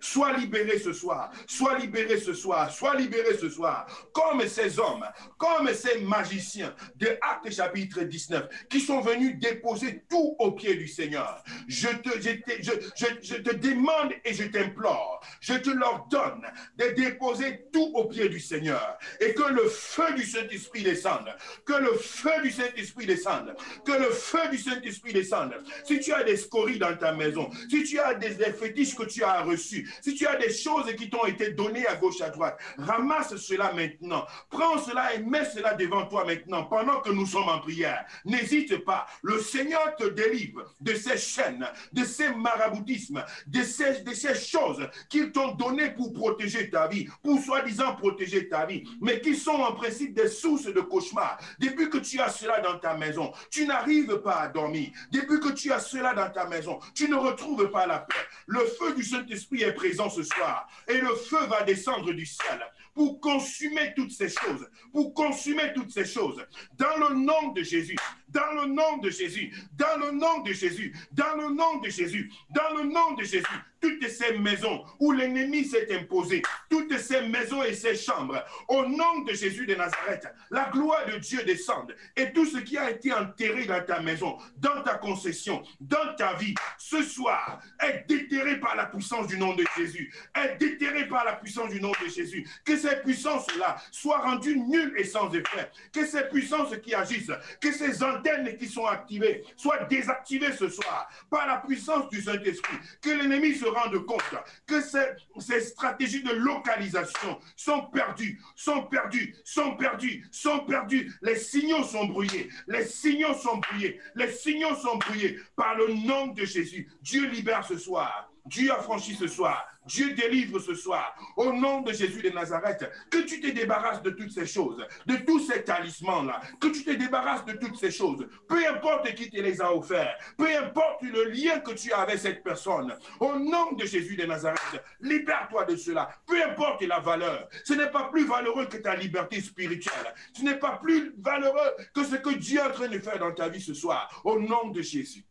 Speaker 1: Sois libéré ce soir, sois libéré ce soir, sois libéré ce soir, comme ces hommes, comme ces magiciens de Actes chapitre 19, qui sont venus déposer tout au pied du Seigneur. Je te demande et je t'implore, je te leur donne de déposer tout au pied du Seigneur, et que le feu du Saint-Esprit descende, que le feu du Saint-Esprit descende, que le feu du Saint-Esprit descende. Si tu as des scories dans ta maison, si tu as des fétiches que tu as reçus, si tu as des choses qui t'ont été données à gauche, à droite, ramasse cela maintenant. Prends cela et mets cela devant toi maintenant, pendant que nous sommes en prière. N'hésite pas. Le Seigneur te délivre de ces chaînes, de ces maraboutismes, de ces choses qu'ils t'ont données pour protéger ta vie, pour soi-disant protéger ta vie, mais qui sont en principe des sources de cauchemars. Depuis que tu as cela dans ta maison, tu n'arrives pas à dormir. Depuis que tu as cela dans ta maison, tu ne retrouves pas la paix. Le feu du Saint-Esprit est présent ce soir et le feu va descendre du ciel pour consumer toutes ces choses, pour consumer toutes ces choses dans le nom de Jésus, dans le nom de Jésus, dans le nom de Jésus, dans le nom de Jésus, dans le nom de Jésus. Toutes ces maisons où l'ennemi s'est imposé, toutes ces maisons et ces chambres, au nom de Jésus de Nazareth, la gloire de Dieu descende et tout ce qui a été enterré dans ta maison, dans ta concession, dans ta vie, ce soir, est déterré par la puissance du nom de Jésus, est déterré par la puissance du nom de Jésus. Que ces puissances-là soient rendues nulles et sans effet, que ces puissances qui agissent, que ces antennes qui sont activées soient désactivées ce soir par la puissance du Saint-Esprit, que l'ennemi se rende compte que ces stratégies de localisation sont perdues, sont perdues, sont perdues, sont perdues. Les signaux sont brouillés, les signaux sont brouillés, les signaux sont brouillés par le nom de Jésus. Dieu libère ce soir Dieu affranchit ce soir. Dieu délivre ce soir. Au nom de Jésus de Nazareth, que tu te débarrasses de toutes ces choses, de tous ces talismans-là, que tu te débarrasses de toutes ces choses. Peu importe qui te les a offerts, peu importe le lien que tu as avec cette personne. Au nom de Jésus de Nazareth, libère-toi de cela. Peu importe la valeur. Ce n'est pas plus valeureux que ta liberté spirituelle. Ce n'est pas plus valeureux que ce que Dieu est en train de faire dans ta vie ce soir. Au nom de Jésus.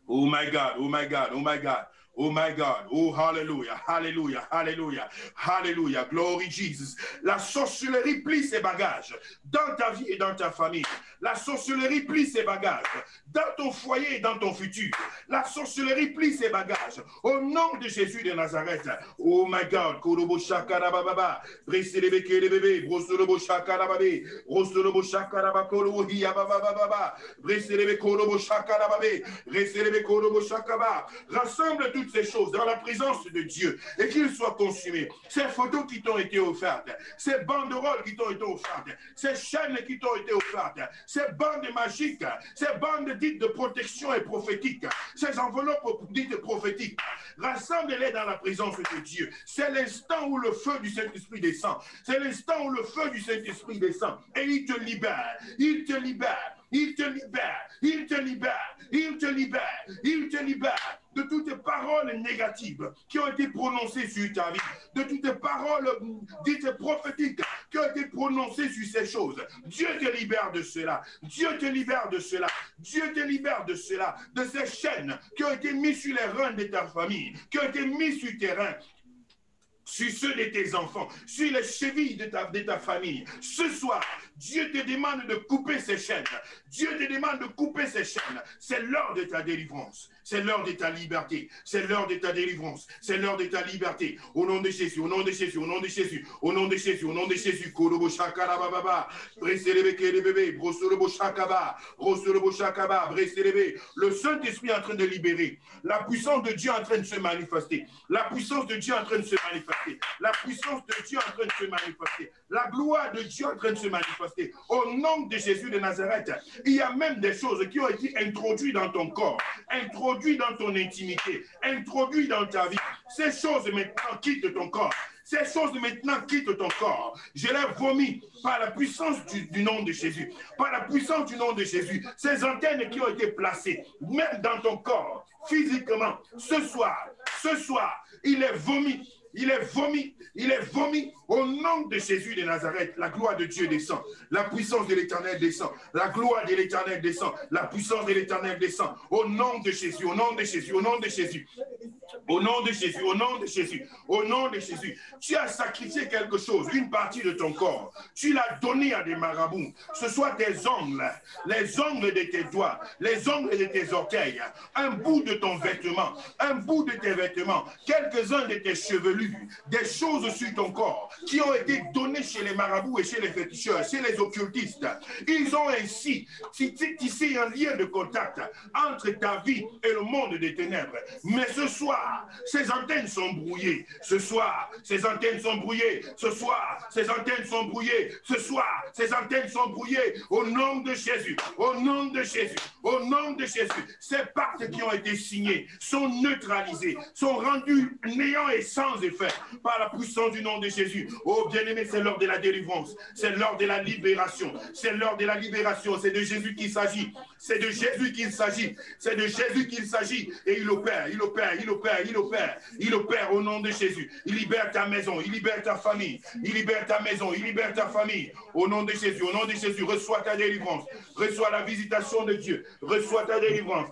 Speaker 1: Oh my God, oh my God, oh my God. Oh my God, oh hallelujah, hallelujah, hallelujah, hallelujah, glory Jesus. La sorcellerie plie ses bagages dans ta vie et dans ta famille. La sorcellerie plie ses bagages dans ton foyer et dans ton futur. La sorcellerie plie ses bagages au nom de Jésus de Nazareth. Oh my God, Korobo Shakarababa, Bresselebe Kelebebe, Brosolobo Shakarababe, Brosolobo Shakarabakoro Hiababa, Bresselebe Korobo Shakarababe, Bresselebe Korobo Shakaba. Rassemble toutes ces choses dans la présence de Dieu et qu'ils soient consumés. Ces photos qui t'ont été offertes, ces banderoles qui t'ont été offertes, ces chaînes qui t'ont été offertes, ces bandes magiques, ces bandes dites de protection et prophétiques, ces enveloppes dites prophétiques, rassemble-les dans la présence de Dieu. C'est l'instant où le feu du Saint-Esprit descend. C'est l'instant où le feu du Saint-Esprit descend et il te libère, il te libère. Il te libère, il te libère, il te libère, il te libère de toutes paroles négatives qui ont été prononcées sur ta vie, de toutes paroles dites prophétiques qui ont été prononcées sur ces choses. Dieu te libère de cela, Dieu te libère de cela, Dieu te libère de cela, de ces chaînes qui ont été mises sur les reins de ta famille, qui ont été mises sur tes reins, sur ceux de tes enfants, sur les chevilles de ta famille. Ce soir, Dieu te demande de couper ces chaînes. Dieu te demande de couper ces chaînes. C'est l'heure de ta délivrance. C'est l'heure de ta liberté. C'est l'heure de ta délivrance. C'est l'heure de ta liberté. Au nom de Jésus, au nom de Jésus, au nom de Jésus, au nom de Jésus, au nom de Jésus. Korobo shakarababa, breselebe kelebebe, brosolobo shakaba, brosolobo shakaba, breselebe. Le Saint-Esprit est en train de libérer. La puissance de Dieu est en train de se manifester. La puissance de Dieu est en train de se manifester. La puissance de Dieu est en train de se manifester. La gloire de Dieu est en train de se manifester. Au nom de Jésus de Nazareth, il y a même des choses qui ont été introduites dans ton corps, introduites dans ton intimité, introduites dans ta vie. Ces choses maintenant quittent ton corps. Ces choses maintenant quittent ton corps. Je les vomis par la puissance du nom de Jésus. Par la puissance du nom de Jésus. Ces antennes qui ont été placées, même dans ton corps, physiquement, ce soir, il est vomi. Il est vomi, il est vomi au nom de Jésus de Nazareth. La gloire de Dieu descend, la puissance de l'Éternel descend, la gloire de l'Éternel descend, la puissance de l'Éternel descend. Au nom de Jésus, au nom de Jésus, au nom de Jésus, au nom de Jésus, au nom de Jésus, au nom de Jésus. Tu as sacrifié quelque chose, une partie de ton corps. Tu l'as donné à des marabouts. Ce soit tes ongles, les ongles de tes doigts, les ongles de tes orteils, un bout de ton vêtement, un bout de tes vêtements, quelques-uns de tes chevelures, des choses sur ton corps qui ont été données chez les marabouts et chez les féticheurs, chez les occultistes. Ils ont ainsi tissé un lien de contact entre ta vie et le monde des ténèbres. Mais ce soir, ces antennes sont brouillées. Ce soir, ces antennes sont brouillées. Ce soir, ces antennes sont brouillées. Ce soir, ces antennes sont brouillées. Au nom de Jésus, au nom de Jésus, au nom de Jésus, ces pactes qui ont été signés sont neutralisés, sont rendus néants et sans effet par la puissance du nom de Jésus. Oh bien-aimé, c'est l'heure de la délivrance, c'est l'heure de la libération, c'est l'heure de la libération. C'est de Jésus qu'il s'agit, c'est de Jésus qu'il s'agit, c'est de Jésus qu'il s'agit. Et il opère, il opère, il opère, il opère, il opère au nom de Jésus. Il libère ta maison, il libère ta famille, il libère ta maison, il libère ta famille. Au nom de Jésus, au nom de Jésus, reçois ta délivrance, reçois la visitation de Dieu, reçois ta délivrance.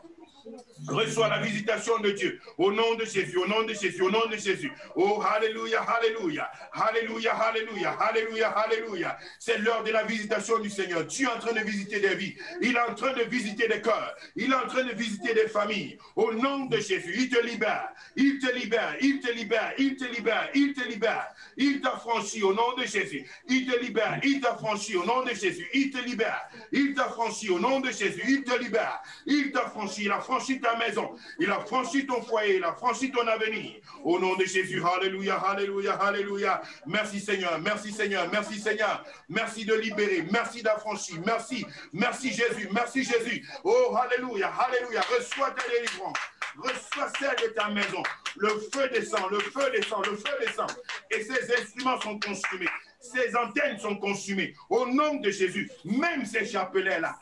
Speaker 1: Reçois la visitation de Dieu au nom de Jésus, au nom de Jésus, au nom de Jésus. Oh, alléluia, alléluia, alléluia, alléluia, alléluia, alléluia. C'est l'heure de la visitation du Seigneur. Dieu est en train de visiter des vies. Il est en train de visiter des cœurs. Il est en train de visiter des familles. Au nom de Jésus, il te libère. Il te libère, il te libère, il te libère, il te libère. Il t'affranchit au nom de Jésus. Il te libère, il t'affranchit au nom de Jésus. Il te libère, il t'affranchit au nom de Jésus. Il te libère, il t'affranchit. Il a franchi ta maison, il a franchi ton foyer, il a franchi ton avenir. Au nom de Jésus, alléluia, alléluia, alléluia. Merci Seigneur, merci Seigneur, merci Seigneur. Merci de libérer, merci d'affranchir, merci, merci Jésus, merci Jésus. Oh, alléluia, alléluia. Reçois ta délivrance, reçois celle de ta maison. Le feu descend, le feu descend, le feu descend. Et ces instruments sont consumés. Ces antennes sont consumées au nom de Jésus. Même ces chapelets-là,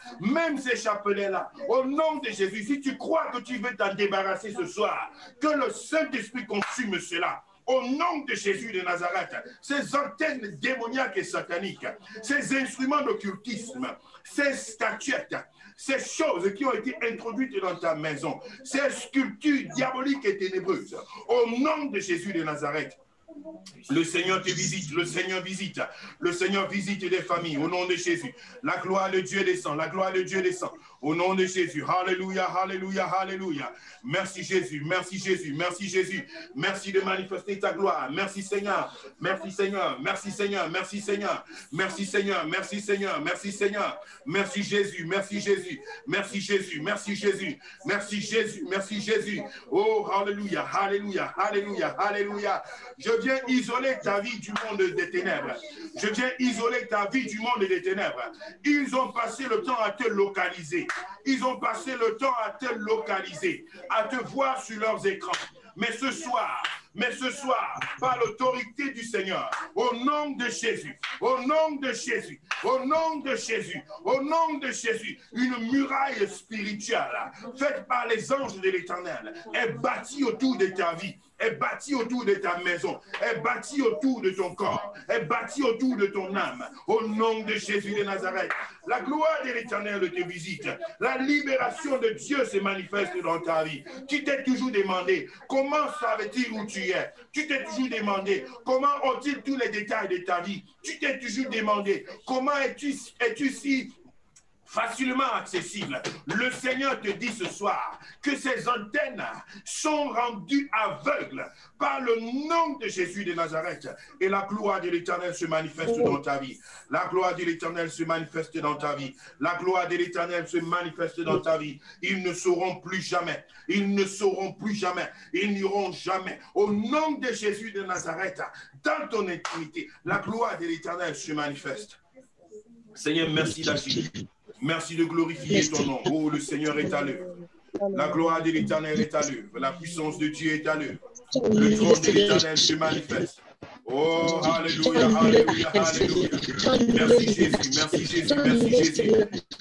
Speaker 1: au nom de Jésus. Si tu crois que tu veux t'en débarrasser ce soir, que le Saint-Esprit consume cela. Au nom de Jésus de Nazareth, ces antennes démoniaques et sataniques, ces instruments d'occultisme, ces statuettes, ces choses qui ont été introduites dans ta maison, ces sculptures diaboliques et ténébreuses, au nom de Jésus de Nazareth, le Seigneur te visite, le Seigneur visite des familles, au nom de Jésus. La gloire de Dieu descend, la gloire de Dieu descend, au nom de Jésus. Alléluia, alléluia, alléluia. Merci Jésus, merci Jésus, merci Jésus. Merci de manifester ta gloire. Merci Seigneur, merci Seigneur, merci Seigneur, merci Seigneur, merci Seigneur, merci Seigneur, merci Seigneur. Merci Jésus, merci Jésus, merci Jésus, merci Jésus, merci Jésus, merci Jésus. Oh, alléluia, alléluia, alléluia, alléluia. Je viens isoler ta vie du monde des ténèbres. Je viens isoler ta vie du monde des ténèbres. Ils ont passé le temps à te localiser. Ils ont passé le temps à te localiser, à te voir sur leurs écrans. Mais ce soir, par l'autorité du Seigneur, au nom de Jésus, au nom de Jésus, au nom de Jésus, au nom de Jésus, une muraille spirituelle faite par les anges de l'Éternel est bâtie autour de ta vie, est bâtie autour de ta maison, est bâtie autour de ton corps, est bâtie autour de ton âme, au nom de Jésus de Nazareth. La gloire de l'Éternel te visite, la libération de Dieu se manifeste dans ta vie. Tu t'es toujours demandé comment savait-il où tu es? Tu t'es toujours demandé comment ont-ils tous les détails de ta vie? Tu t'es toujours demandé comment es-tu si facilement accessible. Le Seigneur te dit ce soir que ces antennes sont rendues aveugles par le nom de Jésus de Nazareth. Et la gloire de l'Éternel se manifeste dans ta vie. La gloire de l'Éternel se manifeste dans ta vie. La gloire de l'Éternel se manifeste dans ta vie. Ils ne sauront plus jamais. Ils ne sauront plus jamais. Ils n'iront jamais. Au nom de Jésus de Nazareth, dans ton intimité, la gloire de l'Éternel se manifeste. Seigneur, merci d'agir. Merci de glorifier ton nom. Oh, le Seigneur est à l'œuvre. La gloire de l'Éternel est à l'œuvre. La puissance de Dieu est à l'œuvre. Le trône de l'Éternel se manifeste. Oh, alléluia, alléluia, alléluia. Merci Jésus, merci Jésus, merci Jésus.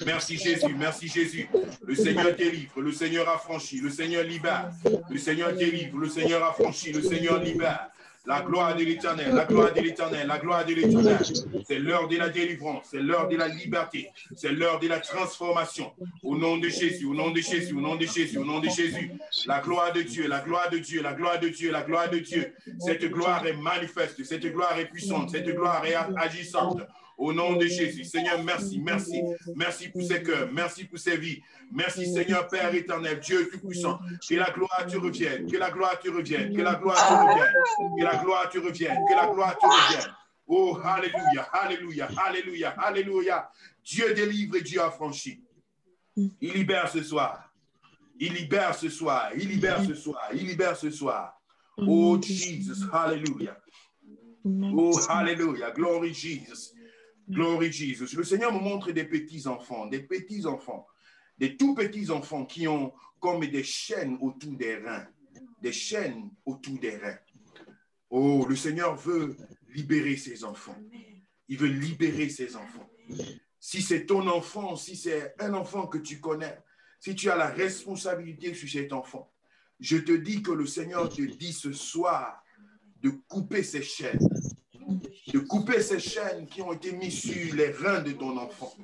Speaker 1: Merci Jésus, merci Jésus. Le Seigneur délivre, le Seigneur affranchit, le Seigneur libère. Le Seigneur délivre, le Seigneur affranchit, le Seigneur libère. La gloire de l'Éternel, la gloire de l'Éternel, la gloire de l'Éternel. C'est l'heure de la délivrance, c'est l'heure de la liberté, c'est l'heure de la transformation. Au nom de Jésus, au nom de Jésus, au nom de Jésus, au nom de Jésus. La gloire de Dieu, la gloire de Dieu, la gloire de Dieu, la gloire de Dieu. Cette gloire est manifeste, cette gloire est puissante, cette gloire est agissante. Au nom de Jésus, Seigneur, merci, merci. Merci pour ces cœurs, merci pour ces vies. Merci Seigneur, Père éternel, Dieu tout-puissant. Que la gloire te revienne, que la gloire te revienne, que la gloire te revienne, que la gloire te revienne, que la gloire te revienne. Oh, alléluia, alléluia, alléluia, alléluia. Dieu délivre et Dieu affranchit. Il libère ce soir. Il libère ce soir, il libère ce soir, il libère ce soir. Oh, Jesus, hallelujah. Oh, hallelujah, glory Jesus. Glory Jesus. Le Seigneur me montre des petits-enfants, des tout petits-enfants qui ont comme des chaînes autour des reins, des chaînes autour des reins. Oh, le Seigneur veut libérer ses enfants. Il veut libérer ses enfants. Si c'est ton enfant, si c'est un enfant que tu connais, si tu as la responsabilité sur cet enfant, je te dis que le Seigneur te dit ce soir de couper ces chaînes. De couper ces chaînes qui ont été mises sur les reins de ton enfant,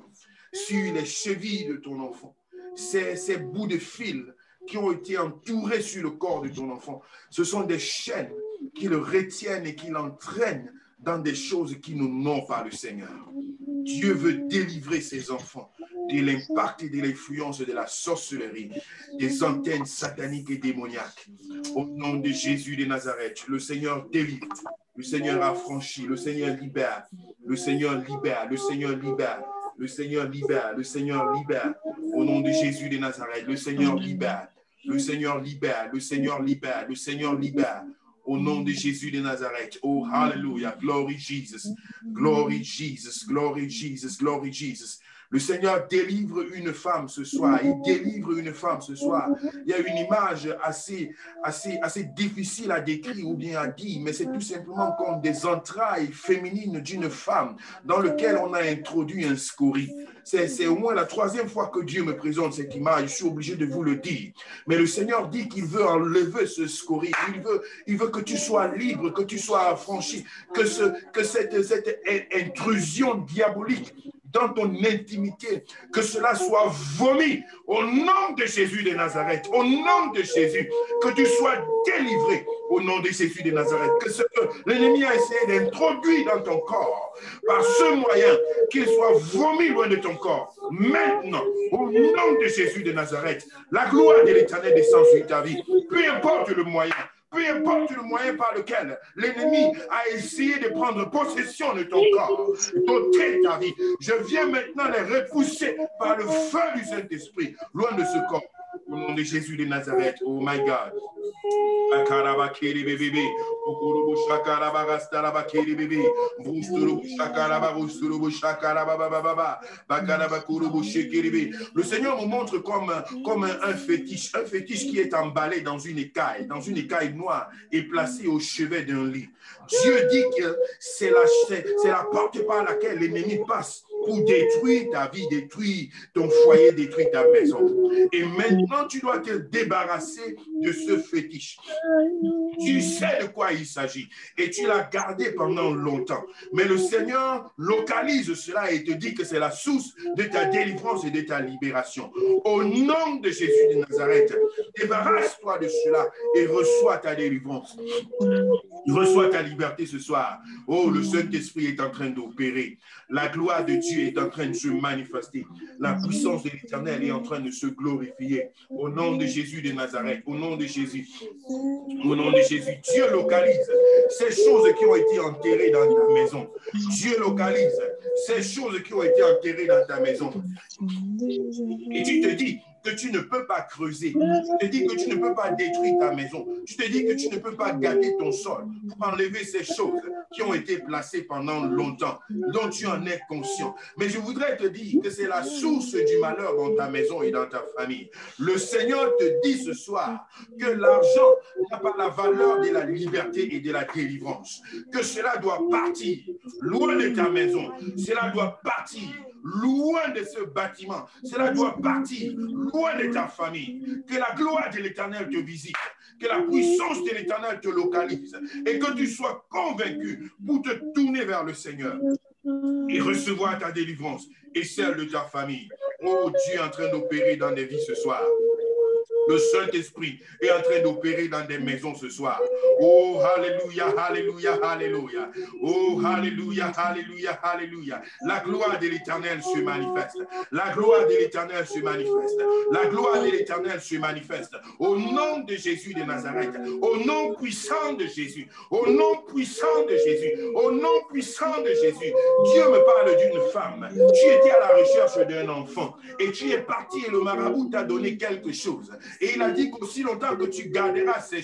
Speaker 1: sur les chevilles de ton enfant, ces bouts de fil qui ont été entourés sur le corps de ton enfant. Ce sont des chaînes qui le retiennent et qui l'entraînent dans des choses qui n'ont pas le Seigneur. Dieu veut délivrer ses enfants de l'impact et de l'influence de la sorcellerie, des antennes sataniques et démoniaques. Au nom de Jésus de Nazareth, le Seigneur délivre. Le Seigneur affranchit, le Seigneur libère, le Seigneur libère, le Seigneur libère, le Seigneur libère, le Seigneur libère. Au nom de Jésus de Nazareth, le Seigneur libère, le Seigneur libère, le Seigneur libère, le Seigneur libère. Au nom de Jésus de Nazareth. Oh, hallelujah. Glory Jesus. Glory Jesus. Glory Jesus. Glory Jesus. Le Seigneur délivre une femme ce soir. Il délivre une femme ce soir. Il y a une image assez difficile à décrire ou bien à dire, mais c'est tout simplement comme des entrailles féminines d'une femme dans lequel on a introduit un scorie. C'est au moins la troisième fois que Dieu me présente cette image. Je suis obligé de vous le dire. Mais le Seigneur dit qu'il veut enlever ce scorie. Il veut que tu sois libre, que tu sois affranchi, que cette intrusion diabolique dans ton intimité, que cela soit vomi au nom de Jésus de Nazareth, au nom de Jésus, que tu sois délivré au nom de Jésus de Nazareth, que ce que l'ennemi a essayé d'introduire dans ton corps, par ce moyen, qu'il soit vomi loin de ton corps. Maintenant, au nom de Jésus de Nazareth, la gloire de l'Éternel descend sur ta vie, peu importe le moyen. Peu importe le moyen par lequel l'ennemi a essayé de prendre possession de ton corps, d'ôter ta vie, je viens maintenant les repousser par le feu du Saint-Esprit, loin de ce corps. Au nom de Jésus de Nazareth, oh my God. Le Seigneur nous montre comme un fétiche qui est emballé dans une écaille noire et placé au chevet d'un lit. Dieu dit que c'est la porte par laquelle l'ennemi passe pour détruire ta vie, détruire ton foyer, détruire ta maison. Et maintenant, tu dois te débarrasser de ce fétiche. Tu sais de quoi il s'agit et tu l'as gardé pendant longtemps. Mais le Seigneur localise cela et te dit que c'est la source de ta délivrance et de ta libération. Au nom de Jésus de Nazareth, débarrasse-toi de cela et reçois ta délivrance. Reçois ta liberté ce soir. Oh, le Saint-Esprit est en train d'opérer. La gloire de Dieu est en train de se manifester. La puissance de l'Éternel est en train de se glorifier. Au nom de Jésus de Nazareth, au nom de Jésus. Au nom de Jésus, Dieu localise ces choses qui ont été enterrées dans ta maison. Dieu localise ces choses qui ont été enterrées dans ta maison. Et tu te dis que tu ne peux pas creuser. Tu te dis que tu ne peux pas détruire ta maison. Tu te dis que tu ne peux pas gâter ton sol pour enlever ces choses qui ont été placées pendant longtemps, dont tu en es conscient. Mais je voudrais te dire que c'est la source du malheur dans ta maison et dans ta famille. Le Seigneur te dit ce soir que l'argent n'a pas la valeur de la liberté et de la délivrance. Que cela doit partir loin de ta maison. Cela doit partir loin de ce bâtiment. Cela doit partir loin de ta famille. Que la gloire de l'Éternel te visite. Que la puissance de l'Éternel te localise. Et que tu sois convaincu pour te tourner vers le Seigneur et recevoir ta délivrance et celle de ta famille. Oh, Dieu est en train d'opérer dans des vies ce soir. Le Saint-Esprit est en train d'opérer dans des maisons ce soir. Oh, alléluia, alléluia, alléluia. Oh, alléluia, alléluia, alléluia. La gloire de l'Éternel se manifeste. La gloire de l'Éternel se manifeste. La gloire de l'Éternel se manifeste. Au nom de Jésus de Nazareth. Au nom puissant de Jésus. Au nom puissant de Jésus. Au nom puissant de Jésus. Dieu me parle d'une femme. Tu étais à la recherche d'un enfant. Et tu es parti et le marabout t'a donné quelque chose. Et il a dit qu'aussi longtemps que tu garderas cette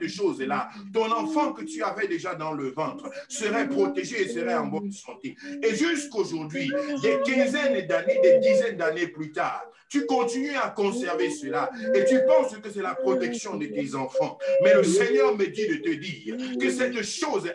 Speaker 1: chose-là, ton enfant que tu avais déjà dans le ventre serait protégé et serait en bonne santé. Et jusqu'aujourd'hui, des quinzaines d'années, des dizaines d'années plus tard, tu continues à conserver cela et tu penses que c'est la protection de tes enfants. Mais le Seigneur me dit de te dire que cette chose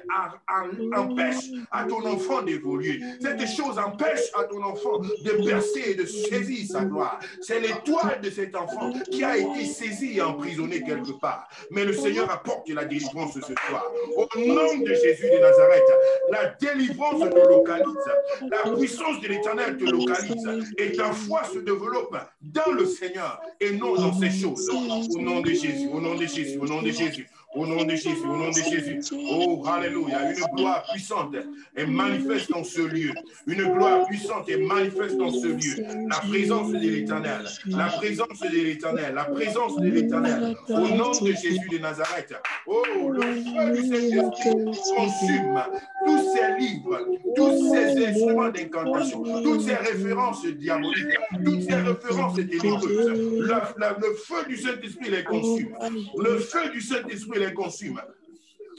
Speaker 1: empêche à ton enfant d'évoluer. Cette chose empêche à ton enfant de percer et de saisir sa gloire. C'est l'étoile de cet enfant qui a été saisi et emprisonné quelque part. Mais le Seigneur apporte la délivrance ce soir. Au nom de Jésus de Nazareth, la délivrance te localise. La puissance de l'Éternel te localise. Et ta foi se développe dans le Seigneur et non dans ces choses. Au nom de Jésus, au nom de Jésus, au nom de Jésus. Au nom de Jésus, au nom de Jésus. Oh, alléluia. Une gloire puissante est manifeste dans ce lieu. Une gloire puissante est manifeste dans ce lieu. La présence de l'Éternel. La présence de l'Éternel. La présence de l'Éternel. Au nom de Jésus de Nazareth. Oh, le feu du Saint-Esprit consume tous ces livres, tous ces instruments d'incantation, toutes ces références diaboliques, toutes ces références ténébreuses. Le feu du Saint-Esprit les consume. Le feu du Saint-Esprit les consume.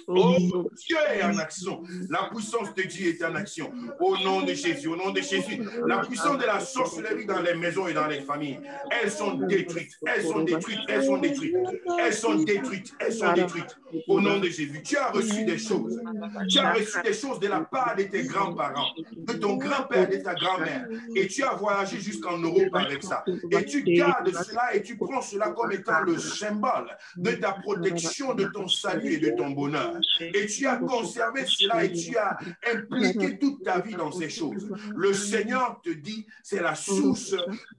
Speaker 1: Oh, Dieu est en action. La puissance de Dieu est en action. Au nom de Jésus, au nom de Jésus. La puissance de la sorcellerie dans les maisons et dans les familles, elles sont détruites. Elles sont détruites. Elles sont détruites. Elles sont détruites. Elles sont détruites. Au nom de Jésus. Tu as reçu des choses. Tu as reçu des choses de la part de tes grands-parents, de ton grand-père, de ta grand-mère. Et tu as voyagé jusqu'en Europe avec ça. Et tu gardes cela et tu prends cela comme étant le symbole de ta protection, de ton salut et de ton bonheur. Et tu as conservé cela et tu as impliqué toute ta vie dans ces choses. Le Seigneur te dit, c'est la source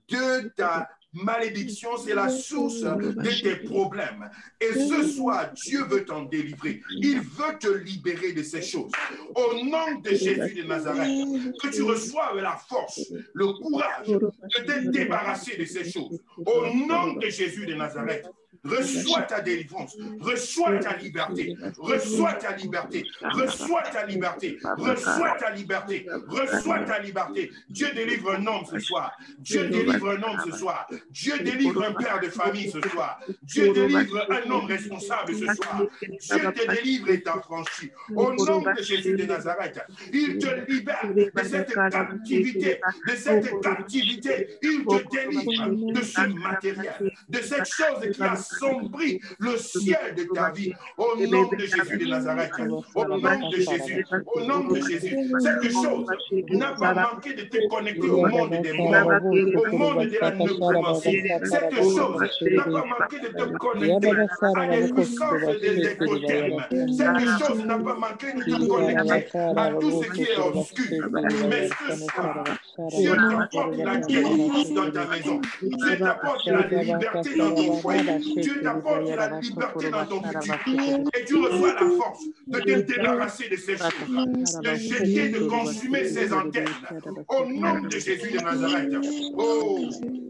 Speaker 1: de ta malédiction, c'est la source de tes problèmes. Et ce soir, Dieu veut t'en délivrer. Il veut te libérer de ces choses. Au nom de Jésus de Nazareth, que tu reçoives la force, le courage de te débarrasser de ces choses. Au nom de Jésus de Nazareth, reçois ta délivrance, reçois ta liberté, reçois ta liberté, reçois ta liberté, reçois ta liberté, reçois ta liberté. Dieu délivre un homme ce soir. Dieu délivre un homme ce soir. Dieu délivre un père de famille ce soir. Dieu délivre un homme responsable ce soir. Dieu te délivre et t'affranchit. Au nom de Jésus de Nazareth, il te libère de cette captivité, de cette captivité. Il te délivre de ce matériel, de cette chose qui a assombri le ciel de ta vie. Au nom de Jésus de Nazareth, au nom de Jésus, au nom de Jésus, cette chose n'a pas manqué de te connecter au monde des morts, au monde de la nécromancie. Cette chose n'a pas manqué de te connecter à des puissances des totems. Cette chose n'a pas manqué de te connecter à tout ce qui est obscur. Mais ce soir, Dieu t'apporte la délivrance dans ta maison. Dieu t'apporte la liberté dans ton foyer. Dieu t'apporte la liberté dans ton futur. Et tu reçois la force de te débarrasser de ces choses, de jeter, de consumer ces antennes. Au nom de Jésus de Nazareth. Oh,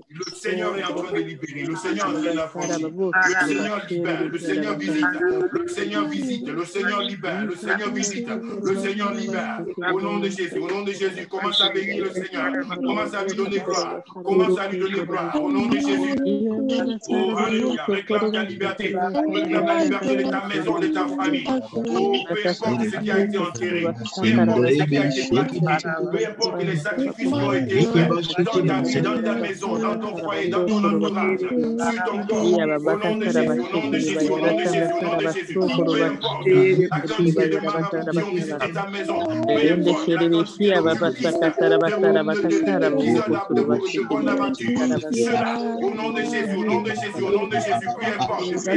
Speaker 1: le Seigneur est en train de libérer. Le Seigneur est en train d'affranchir. Le Seigneur libère. Le Seigneur visite. Le Seigneur visite. Le Seigneur libère. Le Seigneur visite. Le Seigneur libère. Au nom de Jésus. Au nom de Jésus. Commence à bénir le Seigneur. Commence à lui donner gloire. Commence à lui donner gloire. Au nom de Jésus. Oh, alléluia. Réclame ta liberté. Réclame la liberté de ta maison, de ta famille. Oh, peu importe ce qui a été enterré. Peu importe ce qui a été pratiqué. Peu importe les sacrifices qui ont été faits dans ta vie, dans ta maison, dans ton foyer, dans ton entourage, sur ton corps. Au nom de Jésus, au nom de Jésus, au nom de Jésus, au nom de Jésus. Peu importe la quantité de marabouts qui ont visité ta maison. Peu importe la quantité de bonnes aventures. Cela, au nom de Jésus, au nom de Jésus, au nom de Jésus, peu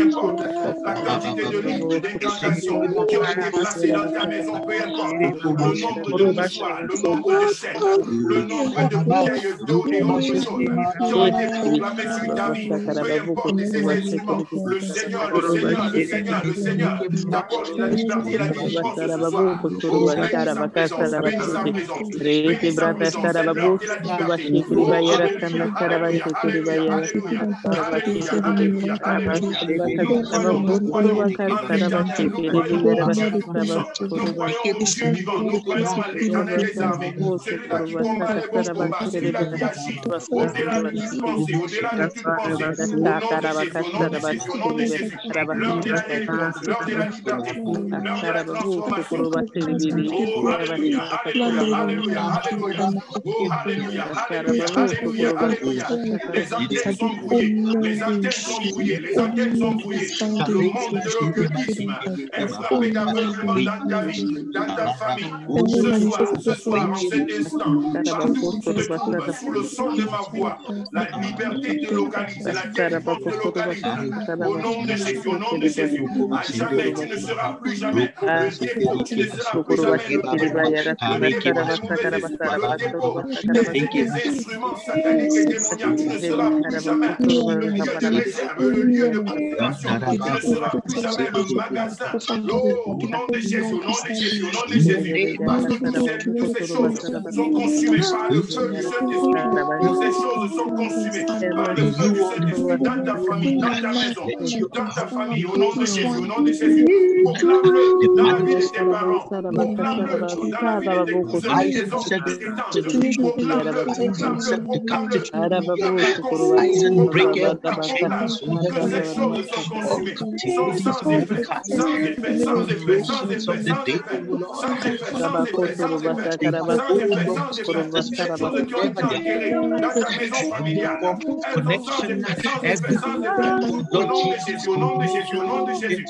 Speaker 1: importe la quantité de livres d'incantation qui ont été placés dans ta maison, peu importe le nombre de mouchoirs, le nombre de chaînes, le nombre de bouteilles d'eau et autres choses qui ont été proclamées sur ta vie, peu importe ces instruments, le Seigneur, le Seigneur, le Seigneur, le Seigneur t'apporte la liberté et la délivrance ce soir. Oh, bénis sa présence, bénis sa présence, bénis sa présence, c'est l'heure de la liberté. Oh, alléluia, alléluia, alléluia, alléluia, alléluia, alléluia, alléluia. Nous croyons en l'éternel, nous croyons au Dieu tout-puissant, nous croyons au Dieu vivant, nous croyons à l'éternel des armées, celui-là qui combat les bons combats, celui-là qui agit au-delà de toute pensée, au-delà de toute pensée, au nom de Jésus, au nom de Jésus, au nom de Jésus, l'heure de la délivrance, l'heure de la liberté, l'heure de la transformation. Oh, alléluia, alléluia, alléluia, alléluia, oh, alléluia, alléluia, alléluia, alléluia. Les antennes sont brouillées, les antennes sont brouillées, les antennes sont brouillées. Le monde de l'occultisme est frappé d'aveuglement dans ta vie, dans ta famille. Ce soir, en cet instant, partout où tu te trouves, sous le son de ma voix, la liberté te localise, la délivrance te localise. Au nom de Jésus, au nom de Jésus, à jamais, tu ne seras plus jamais le dépôt, tu ne seras plus jamais le dépôt des instruments sataniques et démoniaques, tu ne seras plus jamais le lieu de réserve, le lieu de conservation, tu ne seras plus jamais un magasin. Oh, au nom de Jésus, au nom de Jésus, au nom de Jésus, parce que toutes ces choses sont consumées par le feu du Saint-Esprit. Toutes ces choses sont consumées par le feu du Saint-Esprit dans ta famille, dans ta maison, dans ta famille, au nom de Jésus, au nom de Jésus. Proclame-le dans la vie de tes parents, proclame-le dans la vie de tes cousins, de tes oncles, de tes tantes. Proclame-le, proclame-le, proclame-le. que ces choses sont consumées, sont sans effet, sans effet, sans effet, sans effet, sans effet, sans effet, sans effet, sans effet, sans effet, sans effet. Ces choses qui ont été enterrées dans ta maison familiale, elles sont sans effet, sans effet, sans effet. Au nom de Jésus, au nom de Jésus, au nom de Jésus.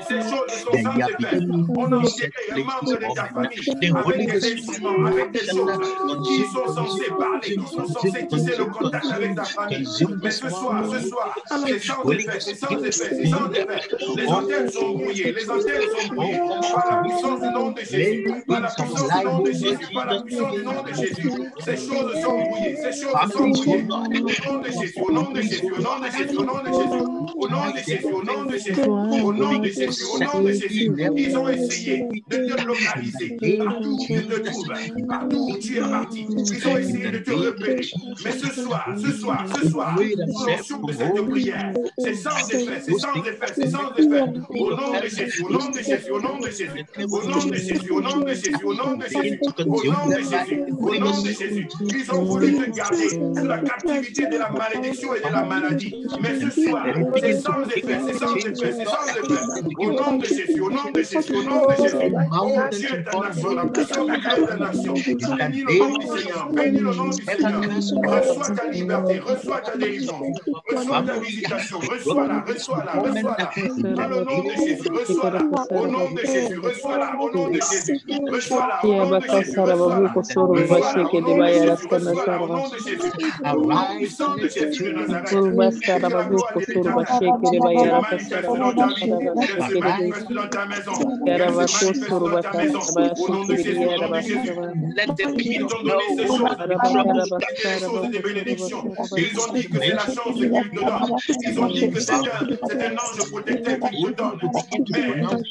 Speaker 1: Ces choses sont sans effet. On a enterré un membre de ta famille avec des instruments, avec des choses qui sont censées parler, qui sont censées tisser le contact avec ta famille. Mais ce soir, c'est sans effet, c'est sans effet, c'est sans effet. Les antennes sont brouillées, les antennes sont brouillées par la puissance du nom de Jésus, par la puissance du nom de Jésus, par la puissance du nom de Jésus. Ces choses sont brouillées, ces choses sont brouillées. Au nom de Jésus, au nom de Jésus, au nom de Jésus, au nom de Jésus, au nom de Jésus, au nom de Jésus, au nom de Jésus, au nom de Jésus. Ils ont essayé de te localiser partout où tu te trouves, partout où tu es parti. Ils ont essayé de te repérer. Mais ce soir, sous l'onction de cette prière, c'est sans effet, c'est sans effet, c'est sans effet. Au nom de Jésus, au nom de Jésus, au nom de Jésus, au nom de Jésus, au nom de Jésus, au nom de Jésus, au nom de Jésus, au nom de Jésus. Ils ont voulu te garder sous la captivité de la malédiction et de la maladie. Mais ce soir, c'est sans effet, c'est sans effet, c'est sans effet. Au nom de Jésus, au nom de Jésus, au nom de Jésus. Oh Dieu est ta nation, la puissance de Dieu est ta nation. Bénis le nom du Seigneur, bénis le nom du Seigneur. Reçois ta liberté, reçois ta délivrance, reçois ta visitation, reçois-la, reçois-la, reçois-la. Dans le nom de Jésus, reçois-la. Au nom de Jésus, reçois-la. Au nom de Jésus, reçois-la. Au nom de Jésus, reçois-la. Reçois-la. Au nom de Jésus, reçois-la. Au nom de Jésus. Au nom puissant de Jésus de Nazareth. Que la gloire de l'Éternel se manifeste dans ta vie, qu'elle se manifeste dans ta maison, qu'elle se manifeste dans ta maison. Au nom de Jésus, au nom de Jésus. Ils t'ont donné ces choses, des choses et des bénédictions. Ils ont dit que c'est la chance qu'ils te donnent. Ils ont dit que c'est un ange protecteur qu'ils te donne. Mais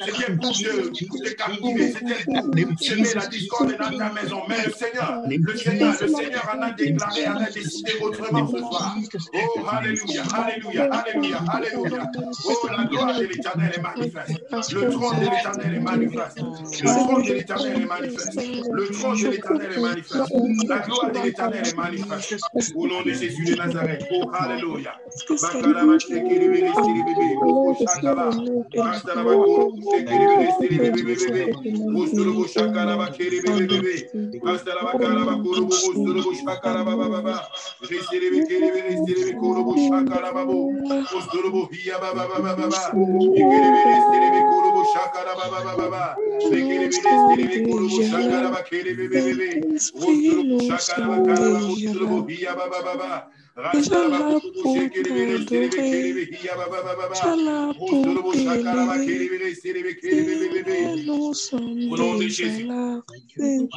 Speaker 1: c'était pour te captiver, c'était pour semer la discorde dans ta maison. Mais le Seigneur en a déclaré, en a décidé autrement ce soir. Oh, alléluia, alléluia, alléluia, alléluia. Oh, la gloire de l'Éternel est manifeste. Le trône de l'Éternel est manifeste. Le trône de l'Éternel est manifeste. Le trône de l'Éternel est manifeste. La gloire de l'Éternel est manifeste. Au nom de Jésus de Nazareth. Oh, alléluia. Au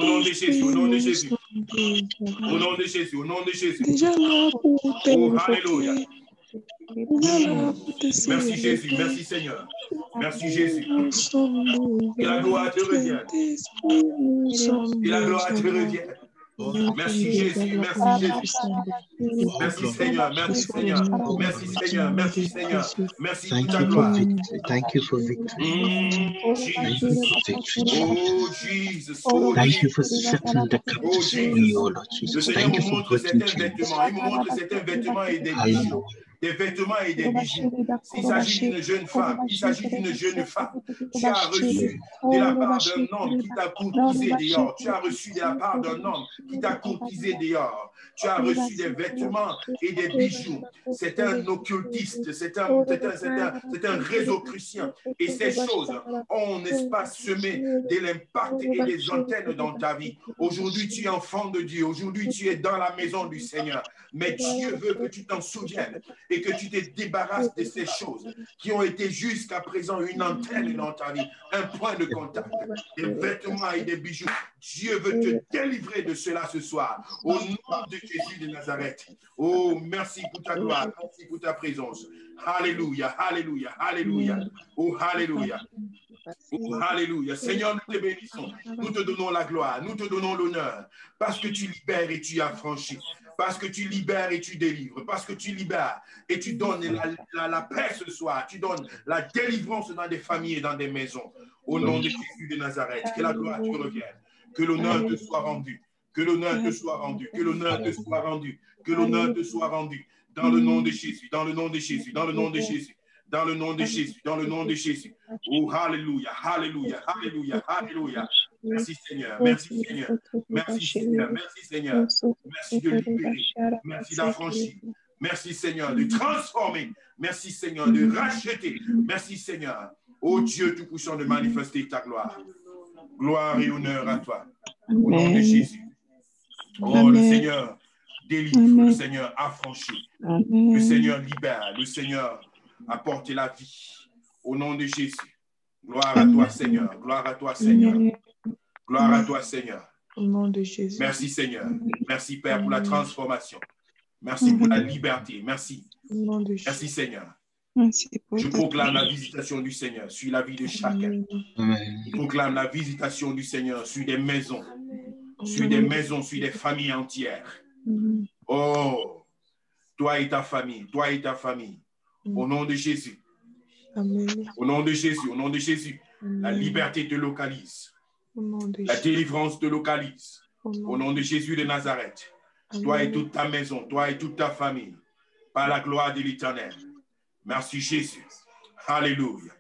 Speaker 1: nom de Jésus, au nom de Jésus, au nom de Jésus, au nom de Jésus, au nom de Jésus. Oh, alléluia. Merci Jésus, merci Seigneur. Merci Jésus. Que la gloire te revienne. Que la gloire te revienne. Merci Jésus, merci Jésus. Merci Seigneur, merci Seigneur, merci Seigneur, merci Seigneur. Merci pour ta gloire.
Speaker 2: Thank you for victory.
Speaker 1: Oh Jesus, oh
Speaker 2: Thank you for
Speaker 1: Jesus.
Speaker 2: setting the captives free, oh Lord
Speaker 1: Le
Speaker 2: Jesus.
Speaker 1: Seigneur
Speaker 2: Thank
Speaker 1: me
Speaker 2: you for
Speaker 1: montre
Speaker 2: breaking
Speaker 1: certains
Speaker 2: chains.
Speaker 1: vêtements. Il me montre certains vêtements et des bijoux. Des vêtements et des bijoux. S'il s'agit d'une jeune femme, il s'agit d'une jeune femme. Tu as reçu de la part d'un homme qui t'a courtisé dehors. Tu as reçu de la part d'un homme qui t'a courtisé dehors. Tu as reçu des vêtements et des bijoux. C'est un occultiste, c'est un réseau chrétien. Et ces choses ont, n'est-ce pas, semé de l'impact et des antennes dans ta vie. Aujourd'hui, tu es enfant de Dieu. Aujourd'hui, tu es dans la maison du Seigneur. Mais Dieu veut que tu t'en souviennes et que tu te débarrasses de ces choses qui ont été jusqu'à présent une antenne dans ta vie, un point de contact, des vêtements et des bijoux. Dieu veut te délivrer de cela ce soir, au nom de Jésus de Nazareth. Oh, merci pour ta gloire, merci pour ta présence. Alléluia, alléluia, alléluia. Oh, alléluia. Oh, alléluia. Seigneur, nous te bénissons. Nous te donnons la gloire, nous te donnons l'honneur, parce que tu libères et tu affranchis. Parce que tu libères et tu délivres. Parce que tu libères et tu donnes la paix ce soir. Tu donnes la délivrance dans des familles et dans des maisons. Au nom de Jésus de Nazareth, que la gloire te revienne. Que l'honneur te soit rendu. Que l'honneur te soit rendu. Que l'honneur te soit rendu. Que l'honneur te soit rendu. Dans le nom de Jésus, dans le nom de Jésus, dans le nom de Jésus, dans le nom de Jésus, dans le nom de Jésus. Oh, alléluia, alléluia, alléluia, alléluia. Merci Seigneur, merci Seigneur, merci Seigneur, merci Seigneur. Merci de libérer, merci d'affranchir. Merci Seigneur de transformer. Merci Seigneur de racheter. Merci Seigneur, ô Dieu Tout-Puissant, de manifester ta gloire. Gloire et honneur à toi. Au nom de Jésus. Oh, le Seigneur délivre, le Seigneur affranchit, le Seigneur libère, le Seigneur apporte la vie. Au nom de Jésus. Gloire à toi, Seigneur. Gloire à toi, Seigneur. Gloire à toi, Seigneur.
Speaker 3: Au nom de Jésus.
Speaker 1: Merci, Seigneur. Merci, Père, pour la transformation. Merci pour la liberté. Merci. Merci, Seigneur. Je proclame la visitation du Seigneur sur la vie de chacun. Je proclame la visitation du Seigneur sur des maisons, sur des familles entières. Oh, toi et ta famille, toi et ta famille. Au nom de Jésus. Au nom de Jésus, au nom de Jésus. La liberté te localise. La délivrance te localise. Au nom de Jésus de Nazareth. Toi et toute ta maison, toi et toute ta famille. Par la gloire de l'Éternel. Merci Jésus. Alléluia.